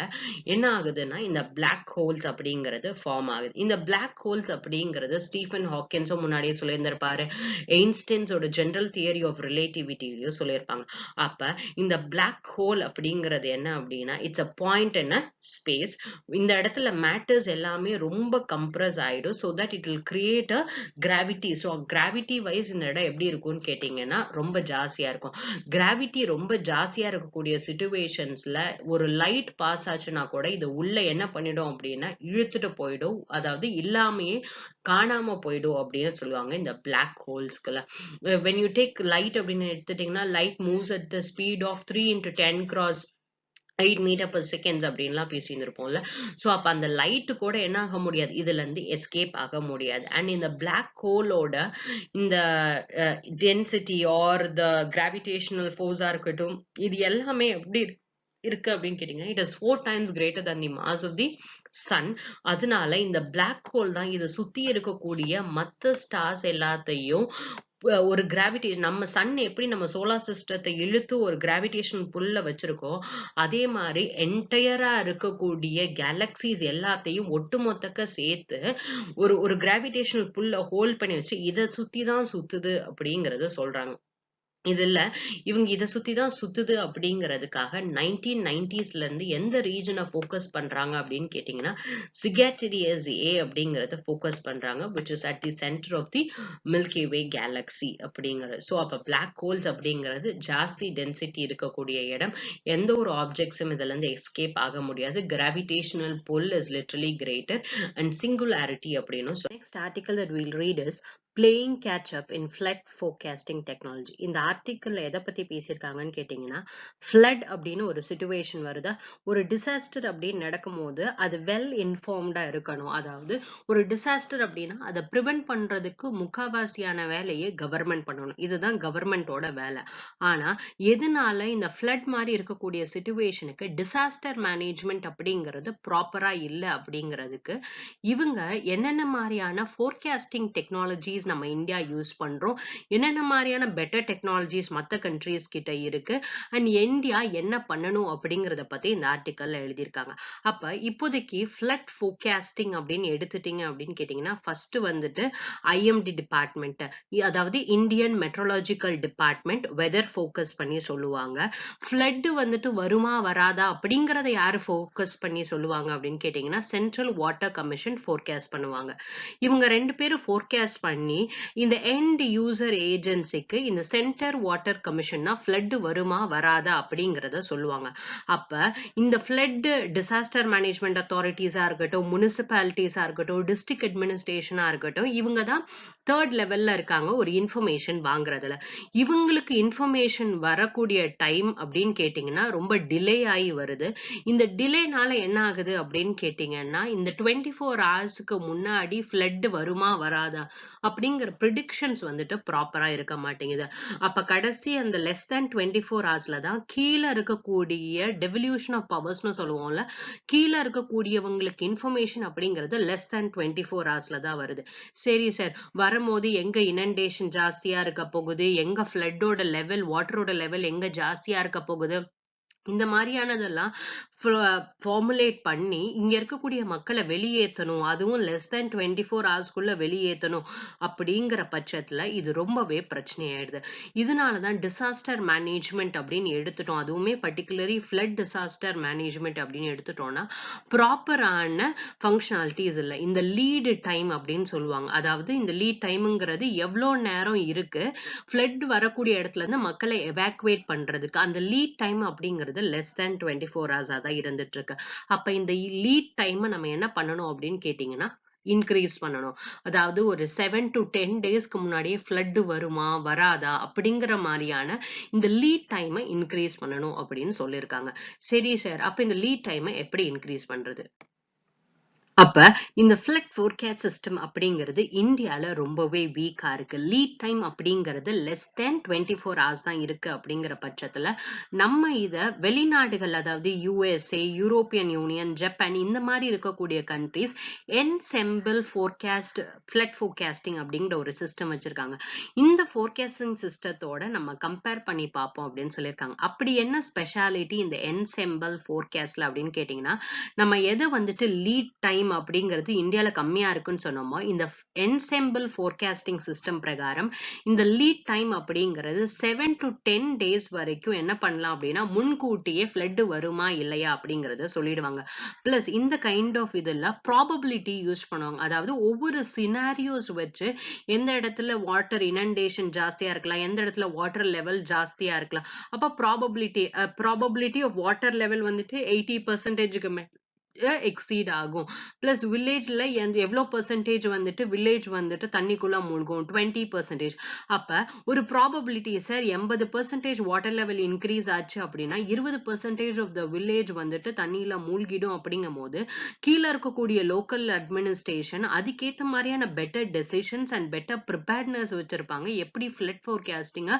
என்ன ஆகுதுன்னா, இந்த பிளாக் ஹோல்ஸ் அப்படிங்கிறது ஃபார்ம் ஆகுது. இந்த பிளாக் ஹோல்ஸ் அப்படிங்கிறது ஸ்டீஃபன் ஹாக்கின்ஸும் முன்னாடியே சொல்லியிருந்திருப்பாரு. எயின்ஸ்டைன்ஸோட ஜெனரல் தியரி ஆஃப் ரிலேட்டிவிட்டிலயும் சொல்லியிருப்பாங்க. அப்ப இந்த பிளாக் ஹோல் அப்படிங்கிறது என்ன அப்படின்னா, it's a point in a space. இந்த இடத்துல மேட்டர்ஸ் எல்லாமே ரொம்ப கம்ப்ரஸ் ஆயிடும். So that it will create a gravity. So gravity wise இந்த இடம் எப்படி இருக்கும்னு கேட்டீங்கன்னா, ரொம்ப ஜாஸ்தியா இருக்கும். கிராவிட்டி ரொம்ப ஜாஸ்தியா இருக்கக்கூடிய சிச்சுவேஷன்ஸ்ல ஒரு லைட் பாஸ் ஆச்சுன்னா கூட இது உள்ள என்ன பண்ணிடும் அப்படின்னா இழுத்துட்டு போயிடும். அதாவது இல்லாமயே காணாம போயிடும் அப்படின்னு சொல்லுவாங்க இந்த பிளாக் ஹோல்ஸ்க்குல. when you take light அப்படின்னு எடுத்துட்டீங்கன்னா, light moves at the speed of 3 into 10 cross 8 metre per seconds அப்படின்லாம் பேசியிருந்திருப்போம்ல. ஸோ அப்ப அந்த லைட் கூட என்ன ஆக முடியாது? இதுல இருந்து எஸ்கேப் ஆக முடியாது. அண்ட் இந்த பிளாக் ஹோலோட இந்த டென்சிட்டி ஆர் த கிராவிடேஷனல் ஃபோர்ஸா இருக்கட்டும், இது எல்லாமே எப்படி இருக்கு அப்படின்னு கேட்டீங்கன்னா, it is 4 times greater than the mass of the sun. அதனால இந்த பிளாக் ஹோல் தான் இத சுத்தி இருக்கக்கூடிய மத்த ஸ்டார்ஸ் எல்லாத்தையும் ஒரு நம்ம சன் எப்படி நம்ம சோலார் சிஸ்டத்தை இழுத்து ஒரு கிராவிடேஷன் புல்ல வச்சிருக்கோ, அதே மாரி என்டையரா இருக்கக்கூடிய கேலக்ஸிஸ் எல்லாத்தையும் ஒட்டுமொத்தக்க சேர்த்து ஒரு ஒரு கிராவிடேஷனல் புல்ல ஹோல்ட் பண்ணி வச்சு இத சுத்தி தான் சுத்துது அப்படிங்கிறத சொல்றாங்க. இதுல இவங்க இத சுத்தி தான் சுத்துது அப்படிங்கிறதுக்காக 1990ஸ்ல இருந்து எந்த ரீஜன ஃபோக்கஸ் பண்றாங்க அப்படின்னு கேட்டீங்கன்னா, சிகாட்டிரியஸ் ஏ அப்படிங்கிறத ஃபோக்கஸ் பண்றாங்க. Which is at the centre of the Milky Way galaxy அப்படிங்கிறது. ஸோ அப்ப பிளாக் ஹோல்ஸ் அப்படிங்கிறது ஜாஸ்தி டென்சிட்டி இருக்கக்கூடிய இடம். எந்த ஒரு ஆப்ஜெக்ட்ஸும் இதுல இருந்து எஸ்கேப் ஆக முடியாது. Gravitational pull is literally greater and singularity அப்படின்னும். Next article that will read is playing catch up in flood forecasting technology. இந்த ஆர்டிக்கிள்ல எதை பத்தி பேசியிருக்காங்கன்னு கேட்டீங்கன்னா, ஃப்ளட் அப்படின்னு ஒரு சிச்சுவேஷன் வருதா, ஒரு டிசாஸ்டர் அப்படின்னு நடக்கும்போது அது வெல் இன்ஃபார்ம்டா இருக்கணும். அதாவது ஒரு டிசாஸ்டர் அப்படின்னா அதை ப்ரிவென்ட் பண்றதுக்கு முக்காவாசியான வேலையை கவர்மெண்ட் பண்ணணும். இதுதான் கவர்மெண்டோட வேலை. ஆனா எதனால இந்த ஃப்ளட் மாதிரி இருக்கக்கூடிய சிச்சுவேஷனுக்கு டிசாஸ்டர் மேனேஜ்மெண்ட் அப்படிங்கிறது ப்ராப்பரா இல்லை அப்படிங்கிறதுக்கு இவங்க என்னென்ன மாதிரியான ஃபோர்காஸ்டிங் டெக்னாலஜிஸ் நம்ம இந்தியா யூஸ் பண்றோம், என்னென்ன மாதிரியான பெட்டர் டெக்னாலஜிஸ் மத்த கண்ட்ரீஸ் கிட்ட இருக்கு, அண்ட் இந்தியா என்ன பண்ணணும் அப்படிங்கறத பத்தி இந்த ஆர்டிக்கல்ல எழுதியிருக்காங்க. அப்ப இப்போதைக்கு ஃப்ளட் ஃபோர்காஸ்டிங் அப்படின்னு எடுத்துட்டீங்க அப்படின்னு கேட்டீங்கன்னா, ஃபர்ஸ்ட் வந்துட்டு ஐஎம்டி டிபார்ட்மெண்ட், அதாவது Indian meteorological department weather focus பண்ணி சொல்லுவாங்க. ஃப்ளட் வந்துட்டு வருமா வராதா அப்படிங்கறத யாரு ஃபோக்கஸ் பண்ணி சொல்லுவாங்க அப்படின்னு கேட்டீங்கன்னா, சென்ட்ரல் வாட்டர் கமிஷன் ஃபோர்காஸ்ட் பண்ணுவாங்க. இவங்க 2 பேரும் ஃபோர்காஸ்ட் பண்ணி இந்த எண்ட் யூசர் ஏஜென்சிக்கு இந்த சென்டர் வாட்டர் கமிஷன் தான் ஃப்ளட் வருமா வராதா அப்படிங்கறத சொல்லுவாங்க. அப்ப இந்த ஃப்ளட் டிசாஸ்டர் மேனேஜ்மெண்ட் அத்தாரிட்டிஸா இருக்கட்டும், முனிசிபாலிட்டிஸா இருக்கட்டும், டிஸ்ட்ரிக்ட் அட்மினிஸ்ட்ரேஷனா இருக்கட்டும், இவங்க தான் தேர்ட் லெவல்ல இருக்காங்க ஒரு இன்ஃபர்மேஷன் வாங்குறதுல. இவங்களுக்கு இன்ஃபர்மேஷன் வரக்கூடிய டைம் அப்படின்னு கேட்டீங்கன்னா ரொம்ப டிலே ஆகி வருது. இந்த டிலேனால என்ன ஆகுது அப்படின்னு கேட்டீங்கன்னா, இந்த 24 ஹவர்ஸ்க்கு முன்னாடி ஃப்ளட் வருமா வராதா அப்படிங்கிற ப்ரிடிக்ஷன்ஸ் வந்துட்டு ப்ராப்பரா இருக்க மாட்டேங்குது. அப்ப கடைசி அந்த லெஸ் தேன் 24 ஹவர்ஸ்ல தான் கீழே இருக்கக்கூடிய டெவல்யூஷன் ஆஃப் பவர்ஸ்னு சொல்லுவோம்ல, கீழே இருக்கக்கூடியவங்களுக்கு இன்ஃபர்மேஷன் அப்படிங்கிறது லெஸ் தேன் 24 ஹவர்ஸ்ல தான் வருது. சரி சார், வரும்போது எங்க இனண்டேஷன் ஜாஸ்தியா இருக்க போகுது, எங்க ஃப்ளட்டோட லெவல், வாட்டரோட லெவல் எங்க ஜாஸ்தியா இருக்க போகுது, இந்த மாதிரியானதெல்லாம் ஃபார்முலேட் பண்ணி இங்க இருக்கக்கூடிய மக்களை வெளியேற்றணும், அதுவும் லெஸ் தேன் 24 ஹவர்ஸ்க்குள்ள வெளியேற்றணும் அப்படிங்கிற பட்சத்துல இது ரொம்பவே பிரச்சனை ஆயிடுது. இதனாலதான் டிசாஸ்டர் மேனேஜ்மெண்ட் அப்படின்னு எடுத்துட்டோம், அதுவுமே பர்டிகுலரி ஃப்ளட் டிசாஸ்டர் மேனேஜ்மெண்ட் அப்படின்னு எடுத்துட்டோம்னா ப்ராப்பரான ஃபங்க்ஷனாலிட்டிஸ் இல்லை. இந்த லீடு டைம் அப்படின்னு சொல்லுவாங்க. அதாவது இந்த லீட் டைம்ங்கிறது எவ்வளோ நேரம் இருக்கு ஃப்ளட் வரக்கூடிய இடத்துல இருந்து மக்களை எவாக்குவேட் பண்றதுக்கு, அந்த லீட் டைம் அப்படிங்கிறது லெஸ் தேன் 24 ஹவர்ஸா தான் இருந்துட்டு இருக்கு. அப்ப இந்த லீட் டைம் நம்ம என்ன பண்ணணும் அப்படின்னு கேட்டீங்கன்னா, இன்க்ரீஸ் பண்ணணும். அதாவது ஒரு 7 to 10 டேஸ்க்கு முன்னாடியே ஃப்ளட் வருமா வராதா அப்படிங்கிற மாதிரியான இந்த லீட் டைமை இன்க்ரீஸ் பண்ணணும் அப்படின்னு சொல்லியிருக்காங்க. சரி சார், அப்ப இந்த லீட் டைமை எப்படி இன்க்ரீஸ் பண்றது? அப்ப இந்த ஃப்ளட் ஃபோர்காஸ்ட் சிஸ்டம் அப்படிங்கிறது இந்தியால ரொம்பவே வீக்கா இருக்கு. லீட் டைம் அப்படிங்கிறது லெஸ் தென் 24 hours தான் இருக்கு அப்படிங்கிற பட்சத்துல நம்ம இத வெளிநாடுகள், அதாவது USA, யூரோப்பியன் யூனியன், ஜப்பான் இந்த மாதிரி இருக்கக்கூடிய countries ensemble forecast flood forecasting அப்படிங்கிற ஒரு சிஸ்டம் வச்சிருக்காங்க. இந்த ஃபோர்காஸ்டிங் சிஸ்டத்தோட நம்ம கம்பேர் பண்ணி பார்ப்போம் அப்படின்னு சொல்லியிருக்காங்க. அப்படி என்ன ஸ்பெஷாலிட்டி இந்த என்செம்பிள் ஃபோர்காஸ்ட்ல அப்படின்னு கேட்டீங்கன்னா, நம்ம எது வந்துட்டு லீட் டைம் அப்படிங்கிறது இந்தியால கம்மியா இருக்குன்னு சொன்னோமோ, இந்த என்செம்பிள் ஃபோர்காஸ்டிங் சிஸ்டம் பிரகாரம் இந்த லீட் டைம் அப்படிங்கிறது 7 to 10 டேஸ் வரைக்கும் என்ன பண்ணலாம் அப்படின்னா முன்கூட்டியே ஃப்ளட் வருமா இல்லையா அப்படிங்கறத சொல்லிடுவாங்க. பிளஸ் இந்த கைண்ட் ஆஃப் இதுல ப்ராபபிலிட்டி யூஸ் பண்ணுவாங்க. அதாவது ஒவ்வொரு சினாரியோஸ் வச்சு எந்த இடத்துல வாட்டர் இனண்டேஷன் ஜாஸ்தியா இருக்கலாம், எந்த இடத்துல வாட்டர் லெவல் ஜாஸ்தியா இருக்கலாம். அப்ப ப்ராபபிலிட்டி ஆஃப் வாட்டர் லெவல் வந்துட்டு 80%க்கு எக்ஸீட் ஆகும். பிளஸ் வில்லேஜ்ல எவ்வளவு பெர்சன்டேஜ் வந்துட்டு வில்லேஜ் வந்துட்டு தண்ணிக்குள்ள மூழ்கும் 20%. அப்ப ஒரு probability sir 80% water level increase ஆச்சு அப்படின்னா 20% ஆஃப் த வில்லேஜ் வந்துட்டு தண்ணியில மூழ்கிடும். அப்படிங்கும் போது கீழே இருக்கக்கூடிய லோக்கல் அட்மினிஸ்ட்ரேஷன் அதுக்கேற்ற மாதிரியான better decisions and better preparedness வச்சிருப்பாங்க, எப்படி ஃப்ளட் ஃபோர்காஸ்டிங்கா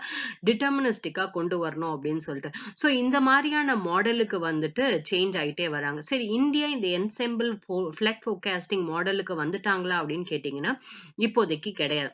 டிட்டர்மினிஸ்டிக்கா கொண்டு வரணும் அப்படின்னு சொல்லிட்டு. சோ இந்த மாதிரியான மாடலுக்கு வந்துட்டு சேஞ்ச் ஆயிட்டே வராங்க. சரி, இந்தியா இந்த என்செம்பிள் ஃப்ளட் ஃபோர்காஸ்டிங் மாடலுக்கு வந்துட்டாங்களா அப்படின்னு கேட்டீங்கன்னா இப்போதைக்கு கிடையாது.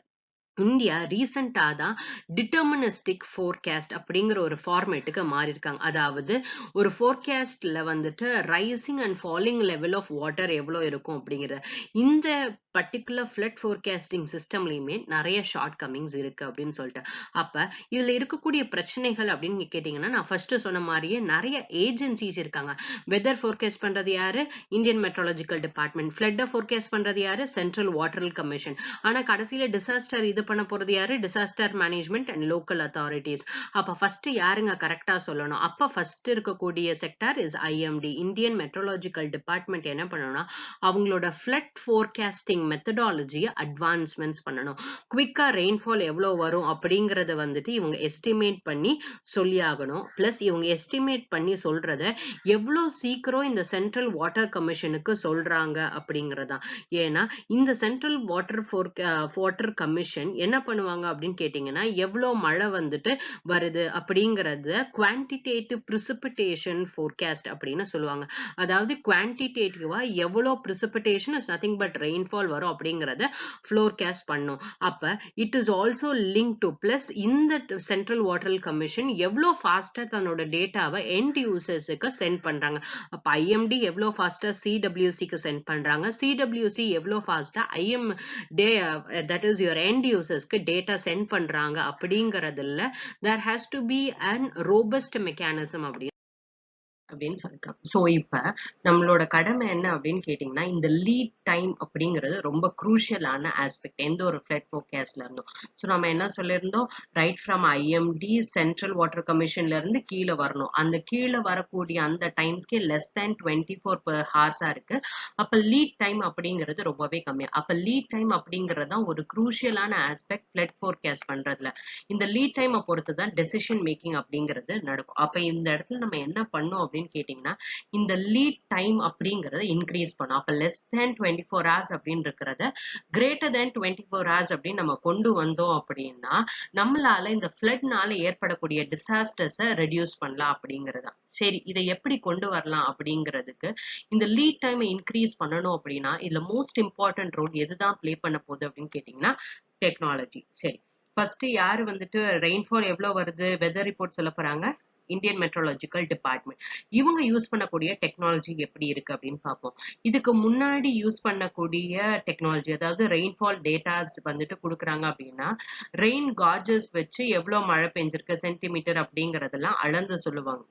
இந்தியா ரீசெண்டா தான் டிட்டர்மினிஸ்டிக் ஃபோர்காஸ்ட் அப்படிங்கிற ஒரு ஃபார்மேட்டுக்கு மாறி இருக்காங்க. அதாவது ஒரு ஃபோர்காஸ்ட்ல வந்துட்டு rising and falling level of water எவ்வளவு இருக்கும் அப்படிங்கிற இந்த பர்டிகுலர் ஃப்ளட் ஃபோர்காஸ்டிங் சிஸ்டம்லயுமே நிறைய ஷார்ட் கமிங்ஸ் இருக்கு அப்படின்னு சொல்லிட்டு. அப்ப இதுல இருக்கக்கூடிய பிரச்சனைகள் அப்படின்னு கேட்டீங்கன்னா, நான் ஃபர்ஸ்ட் சொன்ன மாதிரியே நிறைய ஏஜென்சிஸ் இருக்காங்க. வெதர் ஃபோர்காஸ்ட் பண்றது யாரு? Indian meteorological department. Flood forecast பண்றது யாரு? Central water commission. ஆனா கடைசியில டிசாஸ்டர் இது பண்ண போறது யாரு? Disaster management and local authorities. அப்ப ஃபர்ஸ்ட் யாருங்க கரெக்டா சொல்லணும்? அப்ப ஃபர்ஸ்ட் இருக்கக்கூடிய sector is IMD, Indian meteorological department. என்ன பண்ணணும்னா அவங்களோட ஃப்ளட் ஃபோர்காஸ்டிங் மெத்தடாலஜியை அட்வான்ஸ்மெண்ட்ஸ் பண்ணணும். குவிக்கா ரெயின்ஃபால் எவ்வளவு வரும் அப்படிங்கறத வந்துட்டு இவங்க எஸ்டிமேட் பண்ணி சொல்லி ஆகணும். பிளஸ் இவங்க எஸ்டிமேட் பண்ணி சொல்றத எவ்வளவு சீக்கிரம் இந்த சென்ட்ரல் வாட்டர் கமிஷனுக்கு சொல்றாங்க அப்படிங்கறதா. ஏன்னா இந்த சென்ட்ரல் வாட்டர் கமிஷன் என்ன பண்ணுவாங்க அப்படின்னு கேட்டீங்கன்னா, எவ்வளவு மழை வந்துட்டு வருது அப்படிங்கறத குவான்டிடேட்டிவ் பிரிசிபிடேஷன் ஃபோர்காஸ்ட் அப்படின்னு சொல்லுவாங்க. அதாவது குவான்டிடேட்டிவா எவ்வளவு precipitation is nothing but rainfall வரும் அப்படிங்கறத ஃபோர்காஸ்ட் பண்ணும். அப்ப it is also link to plus இந்த சென்ட்ரல் வாட்டர் கமிஷன் எவ்வளவு ஃபாஸ்டா தன்னோட டேட்டாவை எண்ட் யூசர்ஸுக்கு சென்ட் பண்றாங்க. அப்ப IMD எவ்வளவு ஃபாஸ்டா CWCக்கு சென்ட் பண்றாங்க, CWC எவ்வளவு ஃபாஸ்டா that is your end usersக்கு டேட்டா சென்ட் பண்றாங்க அப்படிங்கறதுல there has to be an robust mechanism அப்படின்னு சொல்லிருக்காங்க. சோ இப்ப நம்மளோட கடமை என்ன அப்படின்னு கேட்டீங்கன்னா, இந்த லீட் டைம் அப்படிங்கிறது ரொம்ப குரூஷியலான ஆஸ்பெக்ட் எந்த ஒரு ஃப்ளட் ஃபோர்காஸ்ட்ல இருந்தும். சோ நம்ம என்ன சொல்லியிருந்தோம், right from IMD central water கமிஷன்ல இருந்து கீழே வரணும். அந்த கீழே வரக்கூடிய அந்த டைம்ஸ்க்கே less than 24 hours இருக்கு. அப்ப லீட் டைம் அப்படிங்கிறது ரொம்பவே கம்மியா. அப்ப லீட் டைம் அப்படிங்கிறது தான் ஒரு குரூஷியலான ஆஸ்பெக்ட் ஃப்ளட் ஃபோர்காஸ்ட் பண்றதுல. இந்த லீட் டைமை பொறுத்து தான் டெசிஷன் மேக்கிங் அப்படிங்கிறது நடக்கும். அப்ப இந்த இடத்துல நம்ம என்ன பண்ணோம் அப்படின்னு கேட்டீங்கன்னா, இந்த லீட் டைம் அப்படிங்கறத இன்க்ரீஸ் பண்ணும். அப்ப less than 24 hours அப்படின்னு இருக்கிறத greater than 24 hours அப்படின்னு நம்ம கொண்டு வந்தோம் அப்படின்னா நம்மளால இந்த ஃப்ளட்னால ஏற்படக்கூடிய டிசாஸ்டர்ஸை ரெடியூஸ் பண்ணலாம் அப்படிங்கறதா. சரி, இதை எப்படி கொண்டு வரலாம் அப்படிங்கிறதுக்கு இந்த லீட் டைமை இன்க்ரீஸ் பண்ணணும் அப்படின்னா இதுல மோஸ்ட் இம்பார்ட்டன்ட் ரோல் எதுதான் பிளே பண்ண போகுது அப்படின்னு கேட்டீங்கன்னா, டெக்னாலஜி. சரி, ஃபர்ஸ்ட் யாரு வந்துட்டு ரெயின்ஃபால் எவ்வளவு வருது, வெதர் ரிப்போர்ட் சொல்ல போறாங்க? Indian meteorological department. இவங்க யூஸ் பண்ணக்கூடிய டெக்னாலஜி எப்படி இருக்கு அப்படின்னு பார்ப்போம். இதுக்கு முன்னாடி யூஸ் பண்ணக்கூடிய டெக்னாலஜி, அதாவது ரெயின்ஃபால் டேட்டாஸ் வந்துட்டு கொடுக்குறாங்க அப்படின்னா ரெயின் காஜஸ் வச்சு எவ்வளவு மழை பெஞ்சிருக்கு சென்டிமீட்டர் அப்படிங்கறதெல்லாம் அளந்து சொல்லுவாங்க.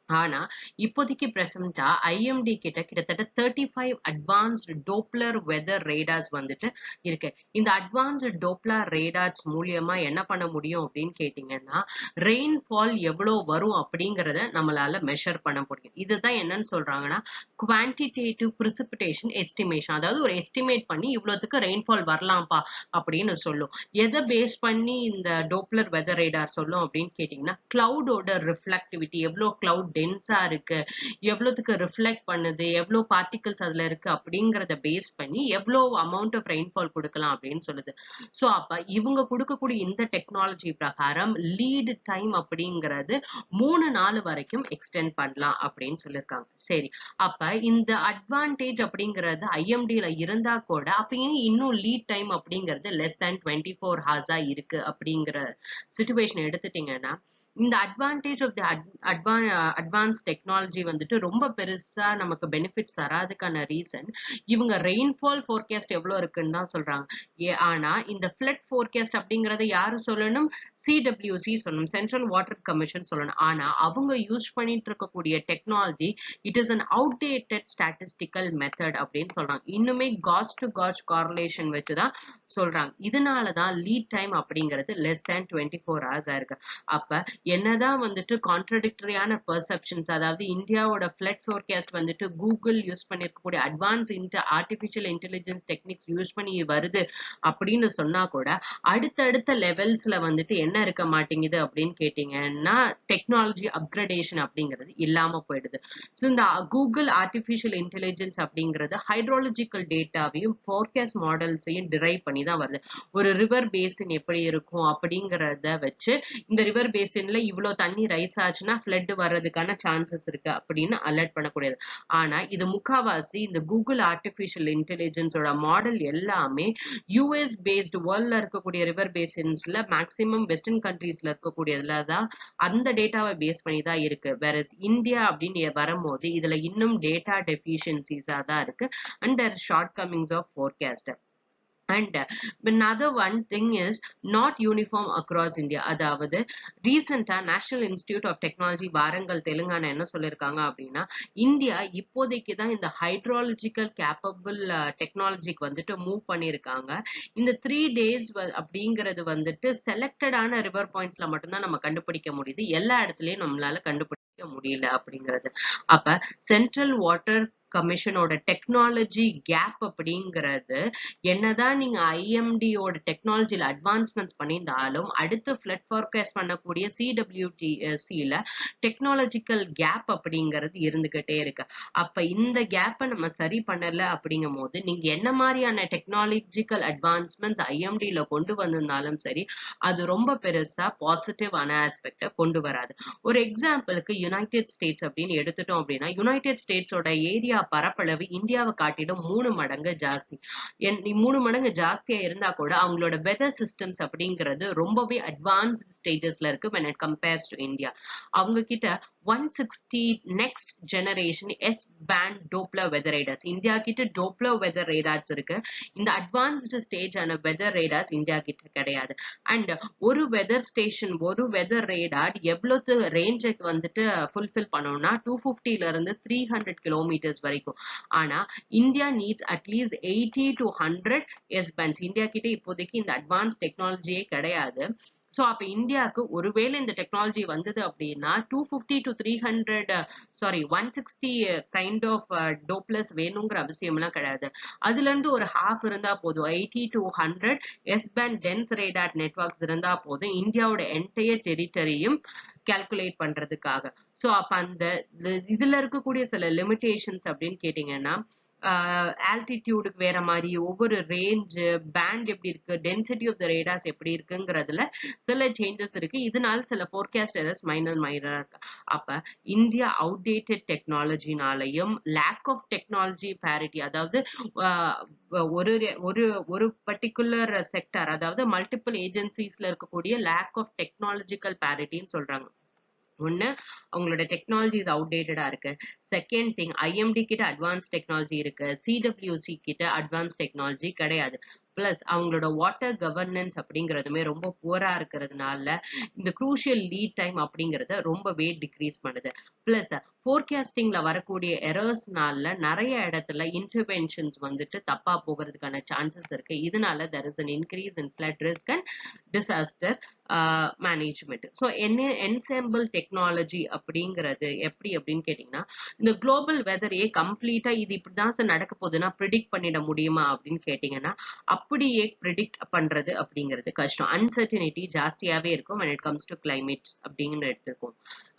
ஆனா, இப்போதைக்கு பிரசன்ட்டா ஐஎம்டி கிட்ட கிட்டத்தட்ட 35 அட்வான்ஸ்டு டோப்ளர் வெதர் ரேடார்ஸ் வந்துட்டு இருக்கு. இந்த அட்வான்ஸ்டு டோப்ளர் ரேடார்ஸ் மூலியமா என்ன பண்ண முடியும் அப்படின்னு கேட்டீங்கன்னா, ரெயின்ஃபால் எவ்வளோ வரும் அப்படிங்கிறத நம்மளால மெஷர் பண்ண முடியும். இதுதான் என்னன்னு சொல்றாங்கன்னா, குவான்டிடேட்டிவ் பிரிசிபிடேஷன் எஸ்டிமேஷன். அதாவது ஒரு எஸ்டிமேட் பண்ணி இவ்வளோத்துக்கு ரெயின்ஃபால் வரலாம்ப்பா அப்படின்னு சொல்லும். எத பேஸ் பண்ணி இந்த டோப்ளர் வெதர் ரேடார் சொல்லும் அப்படின்னு கேட்டீங்கன்னா, கிளவுடோட ரிஃப்ளெக்டிவிட்டி எவ்வளோ கிளவுட் டென்ஸா இருக்கு, எவ்வளோத்துக்கு ரிஃப்ளெக்ட் பண்ணுது, எவ்வளோ பார்ட்டிகல்ஸ் அதுல இருக்கு அப்படிங்கிறத பேஸ் பண்ணி எவ்வளோ அமௌண்ட் ஆஃப் ரெயின்ஃபால் கொடுக்கலாம் அப்படின்னு சொல்லுது. ஸோ அப்ப இவங்க கொடுக்கக்கூடிய இந்த டெக்னாலஜி பிரகாரம் லீட் டைம் அப்படிங்கிறது 3 நாள் வரைக்கும் எக்ஸ்டெண்ட் பண்ணலாம் அப்படின்னு சொல்லியிருக்காங்க. சரி, அப்ப இந்த அட்வான்டேஜ் அப்படிங்கிறது ஐஎம்டில இருந்தா கூட அப்பயும் இன்னும் லீட் டைம் அப்படிங்கிறது லெஸ் தேன் 24 ஹார்ஸா இருக்கு அப்படிங்கிற சிச்சுவேஷன் எடுத்துட்டீங்கன்னா, இந்த advantage of the advance technology வந்துட்டு ரொம்ப பெருசா நமக்கு பெனிஃபிட்ஸ் தராதுக்கான ரீசன், இவங்க ரெயின்ஃபால் ஃபோர்காஸ்ட் எவ்வளோ இருக்குன்னு தான் சொல்றாங்க. ஆனா இந்த ஃப்ளட் ஃபோர்காஸ்ட் அப்படிங்கறத யாரு சொல்லணும்? சிடபிள்யூசி சொல்லணும், சென்ட்ரல் வாட்டர் கமிஷன் சொல்லணும். ஆனா அவங்க யூஸ் பண்ணிட்டு இருக்கக்கூடிய technology it is an outdated statistical method அப்படின்னு சொல்றாங்க. இன்னுமே காஸ் டு காஸ் கார்லேஷன் வச்சுதான் சொல்றாங்க. இதனாலதான் லீட் டைம் அப்படிங்கிறது லெஸ் தேன் 24 ஹவர்ஸ் இருக்கு. அப்ப என்னதான் வந்துட்டு கான்ட்ரடிக்டரியான பெர்செப்ஷன்ஸ், அதாவது இந்தியாவோட ஃப்ளட் ஃபோர்காஸ்ட் வந்துட்டு கூகுள் யூஸ் பண்ணிருக்கக்கூடிய advance artificial intelligence techniques use பண்ணி வருது அப்படின்னு சொன்னா கூட அடுத்தடுத்த லெவல்ஸ்ல வந்துட்டு என்ன இருக்க மாட்டேங்குது அப்படின்னு கேட்டீங்கன்னா, டெக்னாலஜி அப்கிரேடேஷன் அப்படிங்கிறது இல்லாம போயிடுது. ஸோ இந்த கூகுள் ஆர்டிபிஷியல் இன்டெலிஜென்ஸ் அப்படிங்கிறது ஹைட்ரோலஜிக்கல் டேட்டாவையும் ஃபோர்காஸ்ட் மாடல்ஸையும் டிரைவ் பண்ணி தான் வருது. ஒரு ரிவர் பேசின் எப்படி இருக்கும் அப்படிங்கிறத வச்சு இந்த ரிவர் பேசின்ல இவ்வளோ தண்ணி ரைஸ் ஆச்சுன்னா ஃப்ளட் வர்றதுக்கான சான்சஸ் இருக்கு அப்படின்னு அலர்ட் பண்ணக்கூடியது. ஆனா இது முக்காவாசி இந்த கூகுள் ஆர்டிபிஷியல் இன்டெலிஜென்ஸோட மாடல் எல்லாமே யூஎஸ் பேஸ்டு வேர்ல்ட்ல இருக்கக்கூடிய ரிவர் பேசின்ஸ்ல மேக்சிமம் வெஸ்டர்ன் கண்ட்ரீஸ்ல இருக்கக்கூடியதுல தான் அந்த டேட்டாவை பேஸ் பண்ணி தான் இருக்கு. வேற இந்தியா அப்படின்னு வரும்போது இதுல இன்னும் டேட்டா டெஃபிஷியன்சிஸா தான் இருக்கு and their shortcomings of forecast. And another one thing is not uniform across India. அதாவது ரீசெண்டா National Institute of Technology Warangal Telangana என்ன சொல்லியிருக்காங்க அப்படின்னா, இந்தியா இப்போதைக்கு தான் இந்த ஹைட்ராலஜிக்கல் கேப்பபிள் டெக்னாலஜிக்கு வந்துட்டு மூவ் பண்ணியிருக்காங்க. இந்த 3 days அப்படிங்கிறது வந்துட்டு செலக்டடான ரிவர் பாயிண்ட்ஸ்ல மட்டும்தான் நம்ம கண்டுபிடிக்க முடியுது. எல்லா இடத்துலயும் நம்மளால கண்டுபிடிக்க முடியல அப்படிங்கிறது. அப்ப சென்ட்ரல் வாட்டர் கமிஷனோட டெக்னாலஜி கேப் அப்படிங்கிறது என்னதான் நீங்க ஐஎம்டியோட டெக்னாலஜில அட்வான்ஸ்மெண்ட்ஸ் பண்ணியிருந்தாலும் அடுத்து ஃப்ளட் ஃபோர்காஸ்ட் பண்ணக்கூடிய சிடபிள்யூடிசில டெக்னாலஜிக்கல் கேப் அப்படிங்கிறது இருந்துகிட்டே இருக்கு. அப்ப இந்த கேப்பை நம்ம சரி பண்ணல அப்படிங்கும் போது நீங்க என்ன மாதிரியான டெக்னாலஜிக்கல் அட்வான்ஸ்மெண்ட்ஸ் ஐஎம்டில கொண்டு வந்திருந்தாலும் சரி அது ரொம்ப பெருசா பாசிட்டிவான ஆஸ்பெக்ட கொண்டு வராது. ஒரு எக்ஸாம்பிளுக்கு யுனைடெட் ஸ்டேட்ஸ் அப்படின்னு எடுத்துட்டோம் அப்படின்னா, யுனைடெட் ஸ்டேட்ஸோட ஏரியா பரப்பளவு இந்தியாவை காட்டிலும் 3 மடங்கு ஜாஸ்தி. 3 மடங்கு ஜாஸ்தியா இருந்தா கூட அவங்களோட வெதர் சிஸ்டம்ஸ் அப்படிங்கிறது ரொம்பவே அட்வான்ஸ்ட் ஸ்டேஜஸ்ல இருக்கு when it compares to India. அவங்க கிட்ட 160 next generation S band Doppler weather radars, India கிட்ட டோப்ளர் வெதர் ரேடார்ஸ் இருக்கு. இந்த அட்வான்ஸ்டு ஸ்டேஜ் ஆன வெதர் ரேடார்ஸ் இந்தியா கிட்ட கிடையாது. அண்ட் ஒரு வெதர் ஸ்டேஷன், ஒரு வெதர் ரேடார் எவ்வளவு ரேஞ்சுக்கு வந்துட்டு ஃபுல்ஃபில் பண்ணணும்னா 250 இருந்து 300 கிலோமீட்டர்ஸ் வரைக்கும். ஆனா India needs at least 80 to 100 S bands. India கிட்ட இப்போதைக்கு இந்த அட்வான்ஸ் டெக்னாலஜியே கிடையாது. ஸோ அப்ப இந்தியாவுக்கு ஒருவேளை இந்த டெக்னாலஜி வந்தது அப்படின்னா 250 to 300 160 கைண்ட் ஆஃப் டோப்ளஸ் வேணுங்கிற அவசியம்லாம் கிடையாது. அதுல இருந்து ஒரு ஹாஃப் இருந்தா போதும், 80 to 100 S band dense radar networks இருந்தா போதும் இந்தியாவோட என்டையர் டெரிட்டரியும் கால்குலேட் பண்றதுக்காக. ஸோ அப்ப அந்த இதுல இருக்கக்கூடிய சில லிமிடேஷன்ஸ் அப்படின்னு கேட்டீங்கன்னா, ஆல்டிடியூடுக்கு வேற மாதிரி, ஒவ்வொரு ரேஞ்சு பேண்ட் எப்படி இருக்கு, டென்சிட்டி ஆஃப் த ரேடார்ஸ் எப்படி இருக்குங்கிறதுல சில சேஞ்சஸ் இருக்கு. இதனால சில ஃபோர்காஸ்ட் எரர்ஸ் மைனரா இருக்கு. அப்ப இந்தியா அவுடேட்டட் டெக்னாலஜினாலையும் லேக் ஆஃப் டெக்னாலஜி பேரிட்டி, அதாவது ஒரு ஒரு ஒரு பர்டிகுலர் செக்டர், அதாவது மல்டிபிள் ஏஜென்சிஸ்ல இருக்கக்கூடிய லேக் ஆஃப் டெக்னாலஜிக்கல் பேரிட்டின்னு சொல்றாங்க. ஒண்ணு அவங்களோட டெக்னாலஜிஸ் அவுடேட்டடா இருக்கு. செகண்ட் திங், IMD கிட்ட அட்வான்ஸ் டெக்னாலஜி இருக்கு, CWC கிட்ட அட்வான்ஸ் டெக்னாலஜி கிடையாது. பிளஸ் அவங்களோட வாட்டர் கவர்னன்ஸ் அப்படிங்கிறதுமே ரொம்ப புவரா இருக்கிறதுனால இந்த குரூஷியல் லீட் டைம் அப்படிங்கறத ரொம்பவே டிக்ரீஸ் பண்ணுது. பிளஸ் ஃபோர்காஸ்டிங்ல வரக்கூடிய எரர்ஸ்னால நிறைய இடத்துல இன்டர்வென்ஷன்ஸ் வந்துட்டு தப்பா போகிறதுக்கான சான்சஸ் இருக்கு. இதனால there is an increase in flood risk and disaster management. So ensemble technology அப்படிங்கிறது எப்படி அப்படின்னு கேட்டீங்கன்னா, இந்த குளோபல் வெதரையே கம்ப்ளீட்டா இது இப்படிதான் சார் நடக்க போகுதுன்னா ப்ரிடிக்ட் பண்ணிட முடியுமா அப்படின்னு கேட்டீங்கன்னா, அப்படியே ப்ரிடிக்ட் பண்றது அப்படிங்கிறது கஷ்டம். அன்சர்டினிட்டி ஜாஸ்தியாவே இருக்கும் when it comes to climates அப்படின்னு எடுத்துருக்கோம்.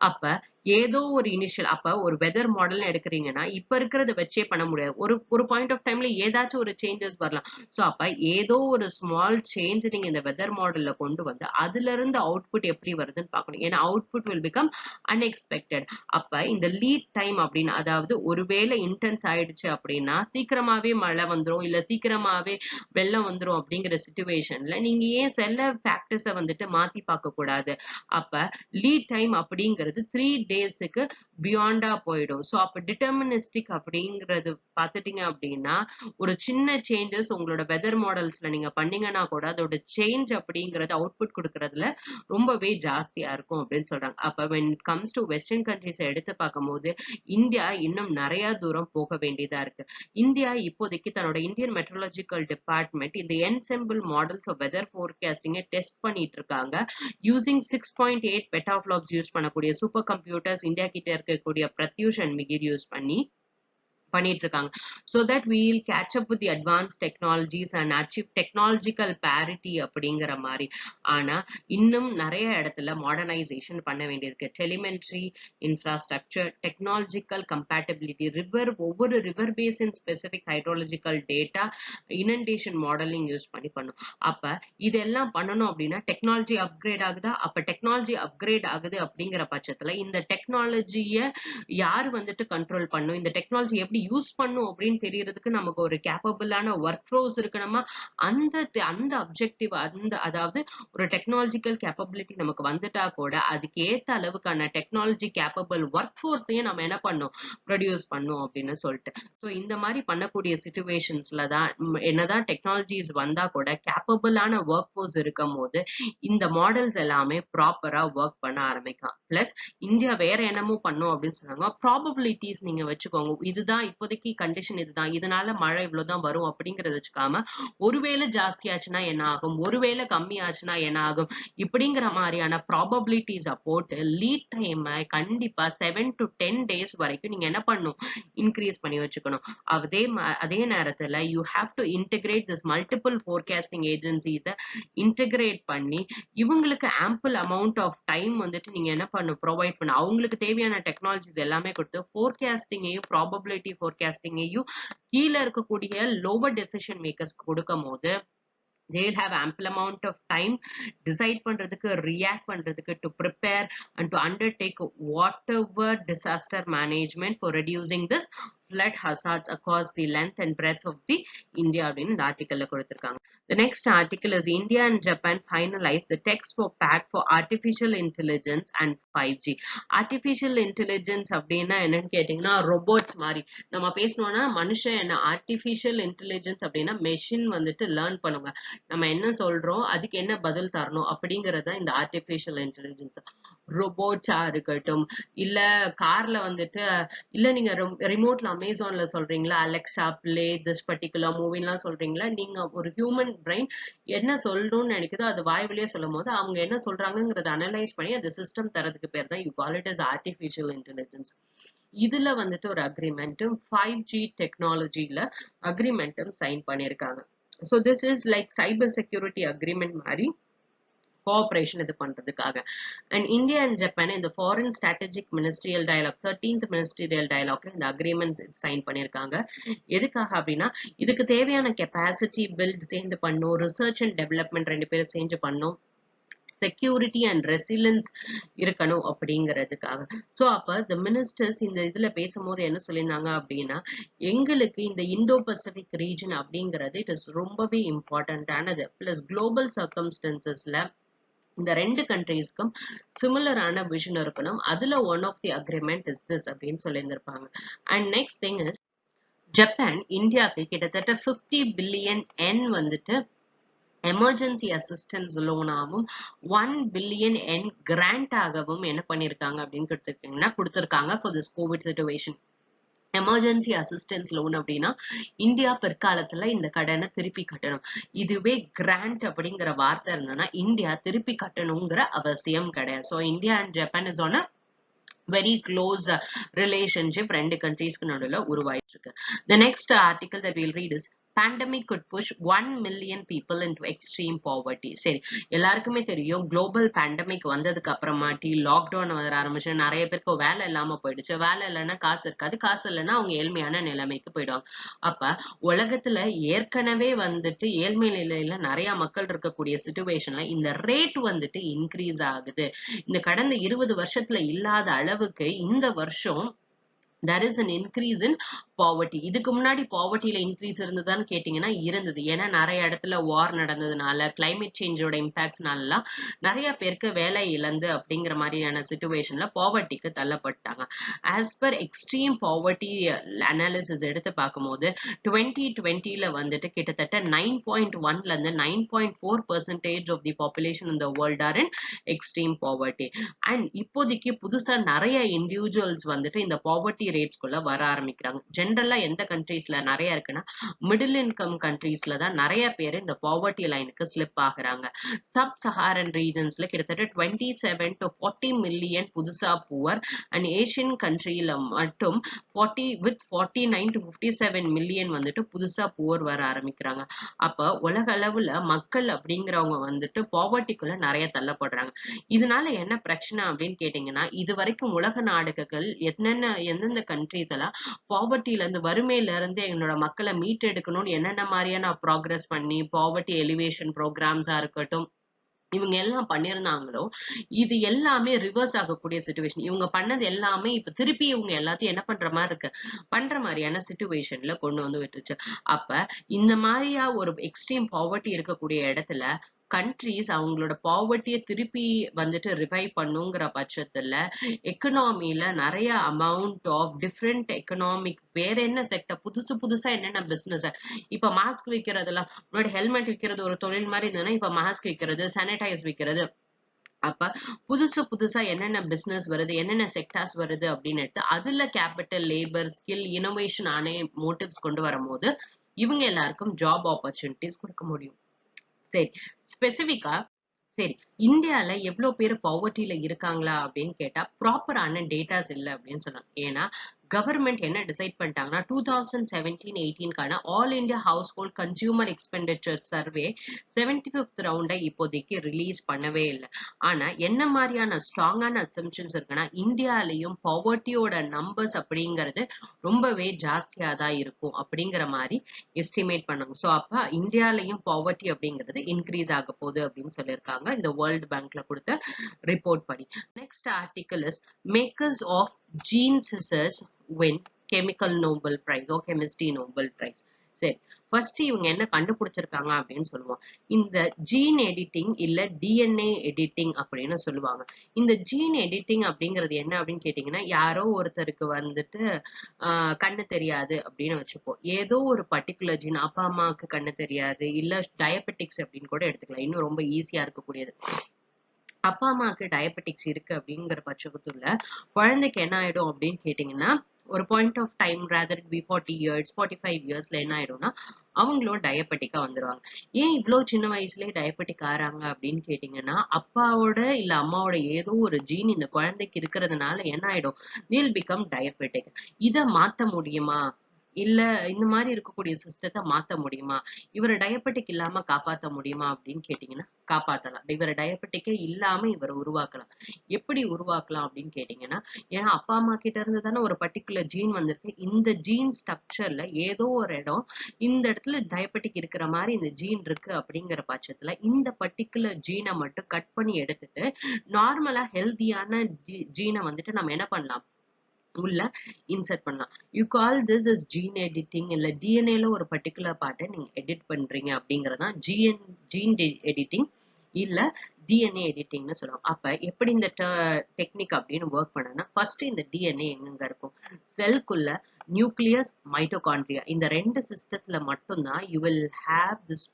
அப்ப ஏதோ ஒரு இனிஷியல் அப்ப ஒரு வெதர் மாடல் எடுக்கிறீங்கன்னா இப்ப இருக்கிறத வச்சே பண்ண முடியாது. ஒரு பாயிண்ட் ஆஃப் டைம்ல ஏதாச்சும் ஒரு சேஞ்சஸ் வரலாம். சோ அப்ப ஏதோ ஒரு ஸ்மால் சேஞ்ச் நீங்க இந்த வெதர் மாடல்ல கொண்டு வந்து அதுல இருந்து அவுட்புட் எப்படி வருதுன்னு பார்க்கணும். ஏன்னா அவுட்புட் வில் பிகம் அன்எக்ஸ்பெக்டட். அப்ப இந்த லீட் டைம் அப்படின்னு, அதாவது ஒருவேளை இன்டென்ஸ் ஆயிடுச்சு அப்படின்னா சீக்கிரமாவே மழை வந்துரும், இல்ல சீக்கிரமாவே வெள்ளம் வந்துரும் அப்படிங்கிற சிச்சுவேஷன்ல நீங்க ஏன் சில ஃபேக்டர்ஸை வந்துட்டு மாத்தி பார்க்க கூடாது. அப்ப லீட் டைம் அப்படிங்கிறது 3 டேஸ்க்கு பியாண்டா போயிடும். ஸோ அப்ப டிட்டர்மினிஸ்டிக் அப்படிங்கிறது பார்த்துட்டீங்க அப்படின்னா ஒரு சின்ன சேஞ்சஸ் உங்களோட வெதர் மாடல்ஸ்ல நீங்க பண்ணீங்கன்னா கூட அதோட சேஞ்ச் அப்படிங்கிறது அவுட்புட் கொடுக்கறதுல ரொம்பவே ஜாஸ்தியா இருக்கும் அப்படின்னு சொல்றாங்க. அப்ப when it comes to western countries எடுத்து பார்க்கும்போது இந்தியா இன்னும் நிறைய தூரம் போக வேண்டியதா இருக்கு. இந்தியா இப்போதைக்கு தன்னோட இந்தியன் மெட்ரோலஜிக்கல் டிபார்ட்மெண்ட் இந்த என்செம்பிள் மாடல்ஸ் ஆஃப் வெதர் ஃபோர்காஸ்டிங்கை டெஸ்ட் பண்ணிட்டு இருக்காங்க. யூசிங் 6.8 பெட்டாஃப்ளாப்ஸ் யூஸ் பண்ணக்கூடிய சூப்பர் கம்ப்யூட்டர்ஸ் இந்தியா கிட்ட இருக்கக்கூடிய பிரத்யூஷ் அண்ட் மிகிர் யூஸ் பண்ணிட்டு இருக்காங்க. So that we will catch up with the advanced technologies and achieve technological parity அப்படிங்கிற மாதிரி. ஆனா இன்னும் நிறைய இடத்துல மாடர்னைசேஷன் பண்ண வேண்டியிருக்கு. டெலிமெண்ட்ரி இன்ஃப்ராஸ்ட்ரக்சர், டெக்னாலஜிக்கல் கம்பேட்டபிலிட்டி, ஒவ்வொரு river basin specific hydrological data, inundation modelling use பண்ணி பண்ணும். அப்ப இதெல்லாம் பண்ணணும் அப்படின்னா டெக்னாலஜி அப்கிரேட் ஆகுதா? அப்ப டெக்னாலஜி அப்கிரேட் ஆகுது அப்படிங்கிற பட்சத்துல இந்த டெக்னாலஜியை யார் வந்துட்டு கண்ட்ரோல் பண்ணும், இந்த டெக்னாலஜி எப்படி யூஸ் பண்ணும் அப்படின்னு தெரியறதுக்கு நமக்கு ஒரு கேப்பபிளான ஒர்க் ஃப்ளோஸ் இருக்கணுமா? அந்த அப்ஜெக்டிவ், அதாவது ஒரு டெக்னாலஜிக்கல் கேப்பபிலிட்டி நமக்கு வந்துட்டா கூட அதுக்கு ஏத்த அளவுக்கான டெக்னாலஜி கேப்பபிள் ஒர்க் ஃபோர்ஸையும் நம்ம என்ன பண்ணோம், ப்ரொடியூஸ் பண்ணும் அப்படின்னு சொல்லிட்டு. ஸோ இந்த மாதிரி பண்ணக்கூடிய சிச்சுவேஷன்ஸ்ல தான் என்னதான் டெக்னாலஜிஸ் வந்தா கூட கேப்பபிளான ஒர்க் ஃபோர்ஸ் இருக்கும் போது இந்த மாடல்ஸ் எல்லாமே ப்ராப்பரா ஒர்க் பண்ண ஆரம்பிக்கும். பிளஸ் இந்தியா வேற என்னமோ பண்ணும் அப்படின்னு சொன்னாங்க. ப்ராபபிலிட்டிஸ் நீங்க வச்சுக்கோங்க. இதுதான் இப்போதைக்கு கண்டிஷன், இதுதான், இதனால மழை இவ்வளவுதான் வரும் அப்படிங்கறத வச்சுக்காம ஒருவேளை ஜாஸ்தி ஆச்சுன்னா என்ன ஆகும், ஒருவேளை கம்மி ஆச்சுன்னா என்ன ஆகும், இப்படிங்கிற மாதிரியான ப்ராபபிலிட்டிஸ போட்டு லீட் டைம் கண்டிப்பா 7 to 10 டேஸ் வரைக்கும் நீங்க என்ன பண்ணும், இன்க்ரீஸ் பண்ணி வச்சுக்கணும். அதே நேரத்துல you have to integrate this multiple forecasting agencies integrate பண்ணி இவங்களுக்கு ஆம்பிள் அமௌண்ட் ஆஃப் டைம் வந்துட்டு நீங்க என்ன பண்ணும், ப்ரொவைட் பண்ண, அவங்களுக்கு தேவையான டெக்னாலஜிஸ் எல்லாமே கொடுத்து ஃபோர்காஸ்டிங்கையும் ப்ராபபிலிட்டி ஃபோர்காஸ்டிங்கையும் கீழே இருக்கக்கூடிய லோவர் டெசிஷன் மேக்கர்ஸ் கொடுக்கும் போது they will have ample amount of time decide பண்றதுக்கு, react பண்றதுக்கு, to prepare and to undertake whatever disaster management for reducing this flood hazards across the length and breadth of the India அப்படின்னு இந்த ஆர்டிக்கல்ல கொடுத்திருக்காங்க. The next article is India and Japan finalize the text for pact for artificial intelligence and 5G. artificial intelligence அப்படின்னா என்னன்னு கேட்டீங்கன்னா robots மாதிரி நம்ம பேசணும்னா மனுஷன் என்ன, artificial intelligence அப்படின்னா மெஷின் வந்துட்டு லேர்ன் பண்ணுங்க, நம்ம என்ன சொல்றோம் அதுக்கு என்ன பதில் தரணும் அப்படிங்கறத இந்த ஆர்டிபிஷியல் இன்டெலிஜென்ஸ். ரோபோட்ஸா இருக்கட்டும், இல்ல கார்ல வந்துட்டு, இல்ல நீங்க ரிமோட்ல அமேசான்ல சொல்றீங்களா அலெக்சா பிளே திஸ் பர்டிகுலர் மூவிலாம் சொல்றீங்களா, நீங்க ஒரு ஹியூமன் பிரெயின் என்ன சொல்லணும்னு நினைக்குதோ அது வாய் வழியா சொல்லும் போது அவங்க என்ன சொல்றாங்கிறத அனலைஸ் பண்ணி அந்த சிஸ்டம் தரதுக்கு பேர் தான் you call it as artificial intelligence. இதுல வந்துட்டு ஒரு அக்ரிமெண்ட்டும் 5G டெக்னாலஜில அக்ரிமெண்ட்டும் சைன் பண்ணிருக்காங்க. So this is like cyber security agreement மாதிரி கோஆபரேஷன் இது பண்றதுக்காக. அண்ட் இந்தியா அண்ட் ஜப்பான் இந்த foreign strategic ministerial dialogue 13th ministerial டயலாக்ல இந்த அக்ரிமெண்ட் சைன் பண்ணிருக்காங்க. எதுக்காக அப்படின்னா இதுக்கு தேவையான கெப்பாசிட்டி பில்ட் சேர்ந்து பண்ணும், ரிசர்ச் அண்ட் டெவலப்மெண்ட் 2 பேரும் சேர்ந்து பண்ணும், செக்யூரிட்டி அண்ட் ரெசிலன்ஸ் இருக்கணும் அப்படிங்கிறதுக்காக. ஸோ அப்ப த மினிஸ்டர்ஸ் இந்த இதுல பேசும்போது என்ன சொல்லியிருந்தாங்க அப்படின்னா, எங்களுக்கு இந்த இந்தோ பசிபிக் ரீஜன் அப்படிங்கிறது இட் இஸ் ரொம்பவே இம்பார்ட்டன்டானது. பிளஸ் குளோபல் சர்க்கம்ஸ்டன்சஸ்ல இந்த 2 கண்ட்ரீஸ்க்கும் சிமிலரான விஷன் இருக்கணும். அதுல one of the agreement is this அப்படின்னு சொல்லியிருந்திருப்பாங்க. And next thing is Japan இந்தியாவுக்கு கிட்டத்தட்ட 50 பில்லியன் என் வந்துட்டு எமர்ஜென்சி அசிஸ்டன்ஸ் லோனாகவும் 1 பில்லியன் என் கிராண்ட் ஆகவும் என்ன பண்ணிருக்காங்க அப்படின்னு கொடுத்திருக்காங்க for this covid situation. Emergency assistance loan அப்படின்னா இந்தியா பிற்காலத்துல இந்த கடனை திருப்பி கட்டணும். இதுவே கிராண்ட் அப்படிங்கிற வார்த்தை இருந்ததுன்னா இந்தியா திருப்பி கட்டணுங்கிற அவசியம் கிடையாது. So India and Japan is on very close relationship ரெண்டு கண்ட்ரீஸ்க்கு நடுவுல உருவாயிட்டு இருக்கு. The next article that we'll read is pandemic could push 1 million people into extreme poverty. சரி, எல்லாருக்குமே தெரியும் குளோபல் பேண்டமிக் வந்ததுக்கு அப்புறமாட்டி லாக்டவுன் வர ஆரம்பிச்சு நிறைய பேருக்கு வேலை இல்லாம போயிடுச்சு. வேலை இல்லைன்னா காசு இருக்காது, காசு இல்லைன்னா அவங்க ஏழ்மையான நிலைமைக்கு போயிடுவாங்க. அப்ப உலகத்துல ஏற்கனவே வந்துட்டு ஏழ்மை நிலையில நிறைய மக்கள் இருக்கக்கூடிய சிச்சுவேஷன்ல இந்த ரேட் வந்துட்டு இன்க்ரீஸ் ஆகுது. இந்த கடந்த 20 வருஷத்துல இல்லாத அளவுக்கு இந்த வருஷம் there is an increase in poverty. இதுக்கு முன்னாடி பாவர்ட்டியில இன்க்ரீஸ் இருந்ததான்னு கேட்டீங்கன்னா இருந்தது. ஏன்னா நிறைய இடத்துல வார் நடந்ததுனால கிளைமேட் சேஞ்சோட இம்பாக்ட்ஸ்னால நிறைய பேருக்கு வேலை இழந்து அப்படிங்கிற மாதிரியான சிச்சுவேஷன்ல பாவர்ட்டிக்கு தள்ளப்பட்டாங்க. As per extreme poverty analysis எடுத்து பார்க்கும்போது 2020ல வந்துட்டு கிட்டத்தட்ட 9.1ல இருந்து 9.4% of the population in the world are in extreme poverty. And இப்போதைக்கு புதுசா நிறைய இண்டிவிஜுவல்ஸ் வந்துட்டு இந்த பாவர்ட்டி ரேட்ஸ்குள்ள வர ஆரம்பிக்கிறாங்க. ஜென்ரலா எந்த கண்ட்ரீஸ்ல நிறைய இருக்குன்னா மிடில் இன்கம் கண்ட்ரீஸ்ல தான் நிறைய பேர் இந்த பாவர்ட்டி லைனுக்கு ஸ்லிப் ஆகுறாங்க. சப் சஹாரன் ரீஜன்ஸ்ல கிட்டத்தட்ட 27 to 40 மில்லியன் புதுசா புவர் அண்ட் ஏசியன் கண்ட்ரியில மட்டும் 49 to 57 மில்லியன் வந்துட்டு புதுசா புவர் வர ஆரம்பிக்கிறாங்க. அப்ப உலக அளவுல மக்கள் அப்படிங்கிறவங்க வந்துட்டு பாவர்ட்டிக்குள்ள நிறைய தள்ளப்படுறாங்க. இதனால என்ன பிரச்சனை அப்படின்னு கேட்டீங்கன்னா இது வரைக்கும் உலக நாடுகள் எந்தெந்த கண்ட்ரீஸ் எல்லாம் பாவர்ட்டில இருந்து வறுமையில இருந்து என்னோட மக்களை மீட்டெடுக்கணும்னு என்னென்ன மாதிரியான ப்ராக்ரஸ் பண்ணி பாவர்ட்டி எலிவேஷன் ப்ரோக்ராம்ஸா இருக்கட்டும் இவங்க எல்லாம் பண்ணிருந்தாங்களோ இது எல்லாமே ரிவர்ஸ் ஆகக்கூடிய சிச்சுவேஷன். இவங்க பண்ணது எல்லாமே இப்ப திருப்பி இவங்க எல்லாத்தையும் என்ன பண்ற மாதிரி இருக்கு பண்ற மாதிரியான சிச்சுவேஷன்ல கொண்டு வந்து விட்டுருச்சு. அப்ப இந்த மாதிரியா ஒரு எக்ஸ்ட்ரீம் பாவர்ட்டி இருக்கக்கூடிய இடத்துல கண்ட்ரீஸ் அவங்களோட பாவர்ட்டியை திருப்பி வந்துட்டு ரிவைவ் பண்ணுங்கிற பட்சத்துல எக்கனாமில நிறைய அமௌண்ட் ஆஃப் டிஃப்ரெண்ட் எக்கனாமிக் வேற என்ன செக்டர் புதுசா என்னென்ன பிசினஸ் இப்ப மாஸ்க் விற்கிறதுலாம் முன்னாடி ஹெல்மெட் விற்கிறது ஒரு தொழில் மாதிரி இருந்ததுன்னா இப்ப மாஸ்க் விற்கிறது சானிடைஸ் விற்கிறது. அப்ப புதுசா என்னென்ன பிசினஸ் வருது என்னென்ன செக்டார்ஸ் வருது அப்படின்னு அதுல கேபிட்டல் லேபர் ஸ்கில் இனோவேஷன் ஆன மோட்டிவ்ஸ் கொண்டு வரும்போது இவங்க எல்லாருக்கும் ஜாப் ஆப்பர்ச்சுனிட்டிஸ் கொடுக்க முடியும். சரி, ஸ்பெசிபிக்கா சரி இந்தியால எவ்வளவு பேர் பாவர்ட்டியில இருக்காங்களா அப்படின்னு கேட்டா ப்ராப்பரான டேட்டாஸ் இல்லை அப்படின்னு சொன்னாங்க. ஏன்னா கவர்மெண்ட் என்ன டிசைட் பண்ணிட்டாங்கன்னா 2017-18 all India house hold consumer expenditure survey 75th ரவுண்டை இப்போதைக்கு ரிலீஸ் பண்ணவே இல்லை. ஆனா என்ன மாதிரியான ஸ்ட்ராங்கான அசம்ஷன்ஸ் இருக்குன்னா இந்தியாலையும் பாவர்ட்டியோட நம்பர்ஸ் அப்படிங்கிறது ரொம்பவே ஜாஸ்தியா தான் இருக்கும் அப்படிங்கிற மாதிரி எஸ்டிமேட் பண்ணாங்க. ஸோ அப்ப இந்தியாலையும் பாவர்ட்டி அப்படிங்கிறது இன்க்ரீஸ் ஆக போகுது அப்படின்னு சொல்லியிருக்காங்க இந்த வேர்ல்ட் பேங்க்ல கொடுத்த ரிப்போர்ட் படி. Next article is makers of gene scissors win chemical Nobel Prize or chemistry Nobel Prize. சரி, ஃபர்ஸ்ட் இவங்க என்ன கண்டுபிடிச்சிருக்காங்க அப்படின்னு சொல்லுவோம். இந்த ஜீன் எடிட்டிங் இல்ல டிஎன்ஏ எடிட்டிங் அப்படின்னு சொல்லுவாங்க. இந்த ஜீன் எடிட்டிங் அப்படிங்கிறது என்ன அப்படின்னு கேட்டீங்கன்னா யாரோ ஒருத்தருக்கு வந்துட்டு கண்ணு தெரியாது அப்படின்னு வச்சுப்போம். ஏதோ ஒரு பர்டிகுலர் ஜீன் அப்பா அம்மாவுக்கு கண்ணு தெரியாது இல்ல டயபெட்டிக்ஸ் அப்படின்னு கூட எடுத்துக்கலாம். இன்னும் ரொம்ப ஈஸியா இருக்கக்கூடியது. அப்பா அம்மாவுக்கு டயபெட்டிக்ஸ் இருக்கு அப்படிங்கிற பட்சத்துல குழந்தைக்கு என்ன ஆயிடும் அப்படின்னு கேட்டீங்கன்னா ஒரு point of time rather be 40 years 45 இயர்ஸ்ல என்ன ஆயிடும்னா அவங்களும் டயபெட்டிக்கா வந்துருவாங்க. ஏன் இவ்வளவு சின்ன வயசுலயே டயபெட்டிக் ஆறாங்க அப்படின்னு கேட்டீங்கன்னா அப்பாவோட இல்ல அம்மாவோட ஏதோ ஒரு ஜீன் இந்த குழந்தைக்கு இருக்கிறதுனால என்ன ஆயிடும் they'll become diabetic. இத மாத்த முடியுமா இல்ல இந்த மாதிரி இருக்கக்கூடிய சிஸ்டத்தை மாத்த முடியுமா இவரை டயபெட்டிக் இல்லாம காப்பாத்த முடியுமா அப்படின்னு கேட்டீங்கன்னா காப்பாத்தலாம். இவரை டயபெட்டிக்கே இல்லாம இவரை உருவாக்கலாம். எப்படி உருவாக்கலாம் அப்படின்னு கேட்டீங்கன்னா ஏன்னா அப்பா அம்மா கிட்ட இருந்து தானே ஒரு பர்டிகுலர் ஜீன் வந்துருக்கு. இந்த ஜீன் ஸ்ட்ரக்சர்ல ஏதோ ஒரு இடம் இந்த இடத்துல டயபெட்டிக் இருக்கிற மாதிரி இந்த ஜீன் இருக்கு அப்படிங்கிற பட்சத்துல இந்த பர்டிகுலர் ஜீனை மட்டும் கட் பண்ணி எடுத்துட்டு நார்மலா ஹெல்தியான ஜீனை வந்துட்டு நம்ம என்ன பண்ணலாம் உள்ள இன்சர்ட் பண்ணலாம். You call this is gene editing இல்ல டிஎன்ஏல ஒரு பர்டிகுலர் பார்ட்டை நீங்க எடிட் பண்றீங்க அப்படிங்கறதான் ஜீன் எடிட்டிங் இல்ல டிஎன்ஏ எடிட்டிங்னு சொல்லுவாங்க. அப்ப எப்படி இந்த டெக்னிக் அப்படின்னு ஒர்க் பண்ணனா, ஃபர்ஸ்ட் இந்த டிஎன்ஏ எங்கெங்க இருக்கும்? செல்குள்ள நியூக்ளியஸ், மைட்டோகாண்ட்ரியா இந்த 2 சிஸ்டத்துல மட்டும் தான் you will have this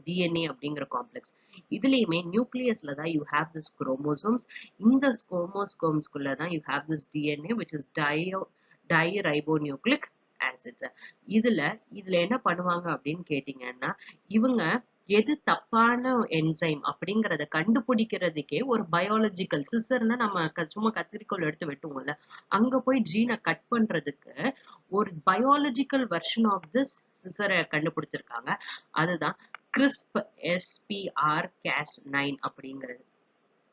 DNA அப்படிங்கிற காம்ப்ளெக்ஸ். இதுலயுமே நியூக்ளியஸ்ல தான் யூ ஹேவ் திஸ் குரோமோசோம்ஸ். இந்த குரோமோசோம்ஸ்குள்ள தான் you have this DNA which is deoxyribonucleic acids. இதுல இதுல என்ன பண்ணுவாங்க அப்படின்னு கேட்டீங்கன்னா, இவங்க எது தப்பான என்சைம் அப்படிங்கறத கண்டுபிடிக்கிறதுக்கே ஒரு பயாலஜிக்கல் சிசர்னா நம்ம சும்மா கத்திரிக்கோல் எடுத்து வெட்டுவோம்ல, அங்க போய் ஜீனை கட் பண்றதுக்கு ஒரு பயாலஜிக்கல் வெர்ஷன் ஆஃப் திஸ் சிசரை கண்டுபிடிச்சிருக்காங்க. அதுதான் கிறிஸ்ப் SPR-Cas9 அப்படிங்கிறது.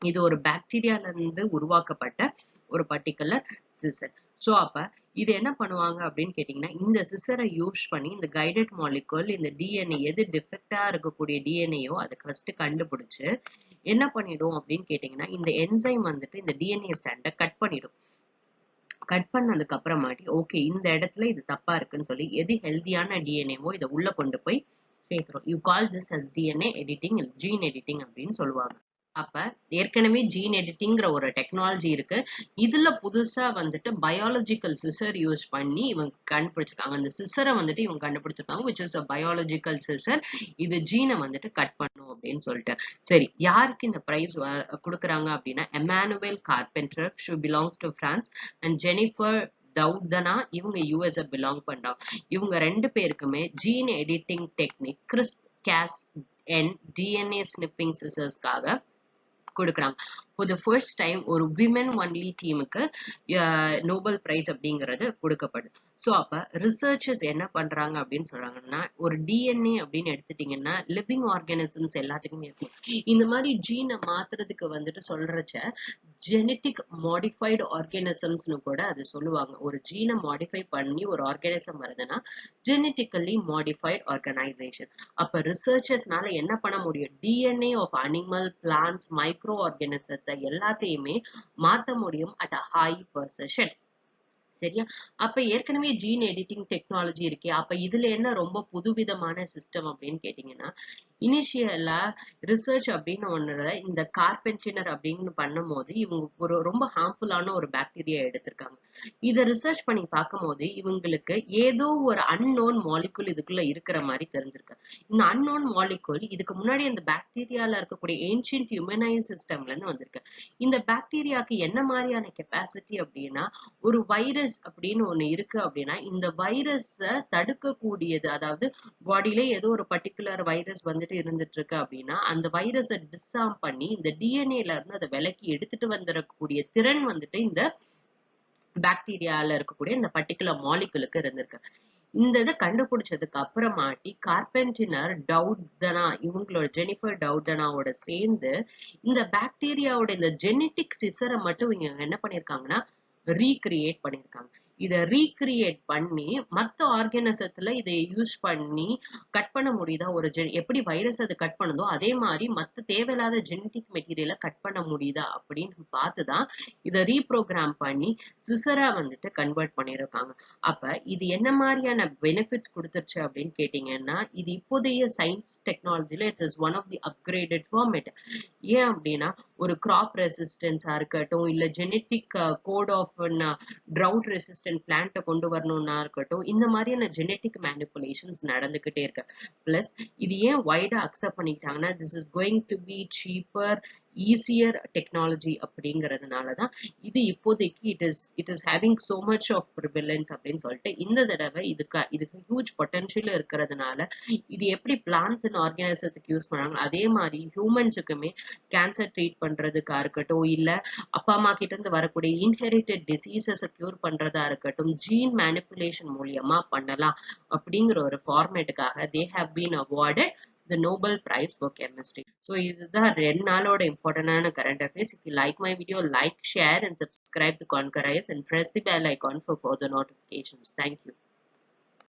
இது ஒரு பாக்டீரியால இருந்து உருவாக்கப்பட்ட ஒரு பர்டிகுலர் சிசர். சோ அப்ப இது என்ன பண்ணுவாங்க அப்படின்னு கேட்டீங்கன்னா, இந்த சிசரை யூஸ் பண்ணி இந்த கைடட் மாலிகுல் இந்த டிஎன்ஏ எது டிஃபெக்டா இருக்கக்கூடிய டிஎன்ஏயோ அதை ஃபர்ஸ்ட் கண்டுபிடிச்சு என்ன பண்ணிடும் அப்படின்னு கேட்டீங்கன்னா, இந்த என்சைம் வந்துட்டு இந்த டிஎன்ஏ ஸ்டாண்டை கட் பண்ணிடும். கட் பண்ணதுக்கு அப்புறமாட்டி ஓகே இந்த இடத்துல இது தப்பா இருக்குன்னு சொல்லி எது ஹெல்தியான டிஎன்ஏவோ இதை உள்ள கொண்டு போய் சேர்த்துரும். You call this as DNA editing, gene editing அப்படின்னு சொல்லுவாங்க. அப்ப ஏற்கனவே ஜீன் எடிட்டிங்கிற ஒரு டெக்னாலஜி இருக்கு. இதுல புதுசா வந்துட்டு பயாலஜிக்கல் சிசர் யூஸ் பண்ணி இவங்க கண்டுபிடிச்சிருக்காங்க. அந்த சிசரை வந்துட்டு இவங்க கண்டுபிடிச்சிருக்காங்க which is a biological scissor. இது ஜீனை வந்துட்டு கட் பண்ணும் அப்படின்னு சொல்லிட்டு. சரி, யாருக்கு இந்த பிரைஸ் கொடுக்குறாங்க அப்படின்னா, Emmanuelle Charpentier, she belongs to France, and Jennifer Doudna இவங்க யூஎஸ் பிலாங் பண்றாங்க. இவங்க 2 பேருக்குமே gene editing technique CRISPR-Cas9 DNA snipping சிசர்ஸ்க்காக கொடுக்குறாங்க. For the first time ஒரு விமன் ஒன்லி டீமுக்கு நோபல் பிரைஸ் அப்படிங்கிறது கொடுக்கப்படுது. சோ அப்ப ரிசர்ச்சர்ஸ் என்ன பண்றாங்க அப்படின்னு சொல்றாங்கன்னா, ஒரு டிஎன்ஏ அப்படின்னு எடுத்துட்டீங்கன்னா லிவிங் ஆர்கானிசம்ஸ் எல்லாத்துக்குமே இருக்கும். இந்த மாதிரி ஜீனை மாத்துறதுக்கு வந்துட்டு சொல்றச்ச ஜெனட்டிக் மாடிஃபைடு ஆர்கானிசம்ஸ்னு கூட அது சொல்லுவாங்க. ஒரு ஜீனை மாடிஃபை பண்ணி ஒரு ஆர்கானிசம் வருதுன்னா ஜெனட்டிக்கலி மாடிஃபைடு ஆர்கனைசேஷன். அப்ப ரிசர்ச்சர்ஸ்னால என்ன பண்ண முடியும்? DNA of animal, plants, micro ஆர்கானிசத்தை எல்லாத்தையுமே மாத்த முடியும் அட் அ ஹை பெர்செஷன். சரியா? அப்ப ஏற்கனவே ஜீன் எடிட்டிங் டெக்னாலஜி இருக்கே, அப்ப இதுல என்ன ரொம்ப புதுவிதமான சிஸ்டம் அப்படின்னு கேட்டீங்கன்னா, இனிஷியலா ரிசர்ச் அப்படின்னு ஒண்ணுல இந்த கார்பென்டினர் அப்படின்னு பண்ணும்போது இவங்க ஒரு ரொம்ப ஹார்ம்ஃபுல்லான ஒரு பாக்டீரியா எடுத்திருக்காங்க. இத ரிசர்ச் பண்ணி பார்க்கும்போது இவங்களுக்கு ஏதோ ஒரு அன்னோன் மாலிகுல் இதுக்குள்ள இருக்கிற மாதிரி தெரிஞ்சிருக்கு. இந்த அன்னோன் மாலிகுல் இதுக்கு முன்னாடி அந்த பாக்டீரியால இருக்கக்கூடிய ஏன்ஷியன்ட் இம்யூனைன் சிஸ்டம்ல இருந்து வந்திருக்கு. இந்த பாக்டீரியாக்கு என்ன மாதிரியான கெப்பாசிட்டி அப்படின்னா, ஒரு வைரஸ் அப்படின்னு ஒண்ணு இருக்கு அப்படின்னா, இந்த வைரஸ தடுக்கக்கூடியது, அதாவது பாடியில ஏதோ ஒரு பர்டிகுலர் வைரஸ் வந்துட்டு இருந்துட்டு இருக்கு அப்படின்னா, அந்த வைரஸை டிஸ்ஆர்ம் பண்ணி இந்த டிஎன்ஏல இருந்து அதை விலக்கி எடுத்துட்டு வந்துடக்கூடிய திறன் வந்துட்டு இந்த பாக்டீரியால இருக்கக்கூடிய இந்த பர்டிகுலர் மாலிகுலுக்கு இருந்திருக்கு. இந்த இதை கண்டுபிடிச்சதுக்கு அப்புறமாட்டி கார்பென்டினர் டவுடனா இவங்களோட ஜெனிஃபர் டவுடனாவோட சேர்ந்து இந்த பாக்டீரியாவோட இந்த ஜெனட்டிக் சிசரை மட்டும் இவங்க என்ன பண்ணிருக்காங்கன்னா ரீக்ரியேட் பண்ணிருக்காங்க. இதை ரீக்ரியேட் பண்ணி மத்த ஆர்கானிசத்துல இதை யூஸ் பண்ணி கட் பண்ண முடியுதா? ஒரு எப்படி வைரஸ் அது கட் பண்ணுதோ அதே மாதிரி மத்த தேவையில்லாத ஜெனட்டிக் மெட்டீரியலை கட் பண்ண முடியுதா அப்படின்னு பார்த்துதான் இதை ரீப்ரோக்ராம் பண்ணி சிசரா வந்துட்டு கன்வெர்ட் பண்ணிருக்காங்க. அப்ப இது என்ன மாதிரியான பெனிஃபிட்ஸ் கொடுத்துருச்சு அப்படின்னு கேட்டீங்கன்னா, இது இப்போதைய சயின்ஸ் டெக்னாலஜில it is one of the upgraded format. ஏன் அப்படின்னா, ஒரு கிராப் ரெசிஸ்டன்ஸா இருக்கட்டும், இல்ல genetic code of drought resistant பிளான்ட்டை கொண்டு வரணும்னா இருக்கட்டும், இந்த மாதிரியான ஜெனட்டிக் மேனிபுலேஷன்ஸ் நடந்துகிட்டே இருக்கு. பிளஸ் இது ஏன் வைடா அக்செப்ட் பண்ணிக்கிட்டாங்கன்னா, this is going to be cheaper, easier technology அப்படிங்கிறதுனாலதான் இது இப்போதைக்கு it is having so much of prevalence அப்படின்னு சொல்லிட்டு இந்த தடவை இதுக்கு ஹியூஜ் பொட்டன்ஷியல் இருக்கிறதுனால இது எப்படி பிளான்ட்ஸ் அண்ட் ஆர்கானிசத்துக்கு யூஸ் பண்றாங்க, அதே மாதிரி ஹியூமன்ஸுக்குமே கேன்சர் ட்ரீட் பண்றதுக்கா இருக்கட்டும், இல்ல அப்பா அம்மா கிட்ட இருந்து வரக்கூடிய இன்ஹெரிட்டட் டிசீசஸ் கியூர் பண்றதா இருக்கட்டும், ஜீன் மேனிபுலேஷன் மூலியமா பண்ணலாம் அப்படிங்கிற ஒரு ஃபார்மேட்டுக்காக they have been awarded the Nobel Prize for Chemistry. So இதுதான் 2 நாளோட இம்பார்ட்டன்டான current affairs. If you like my video, like, share and subscribe to Conquer IAS and press the bell icon for further notifications. Thank you.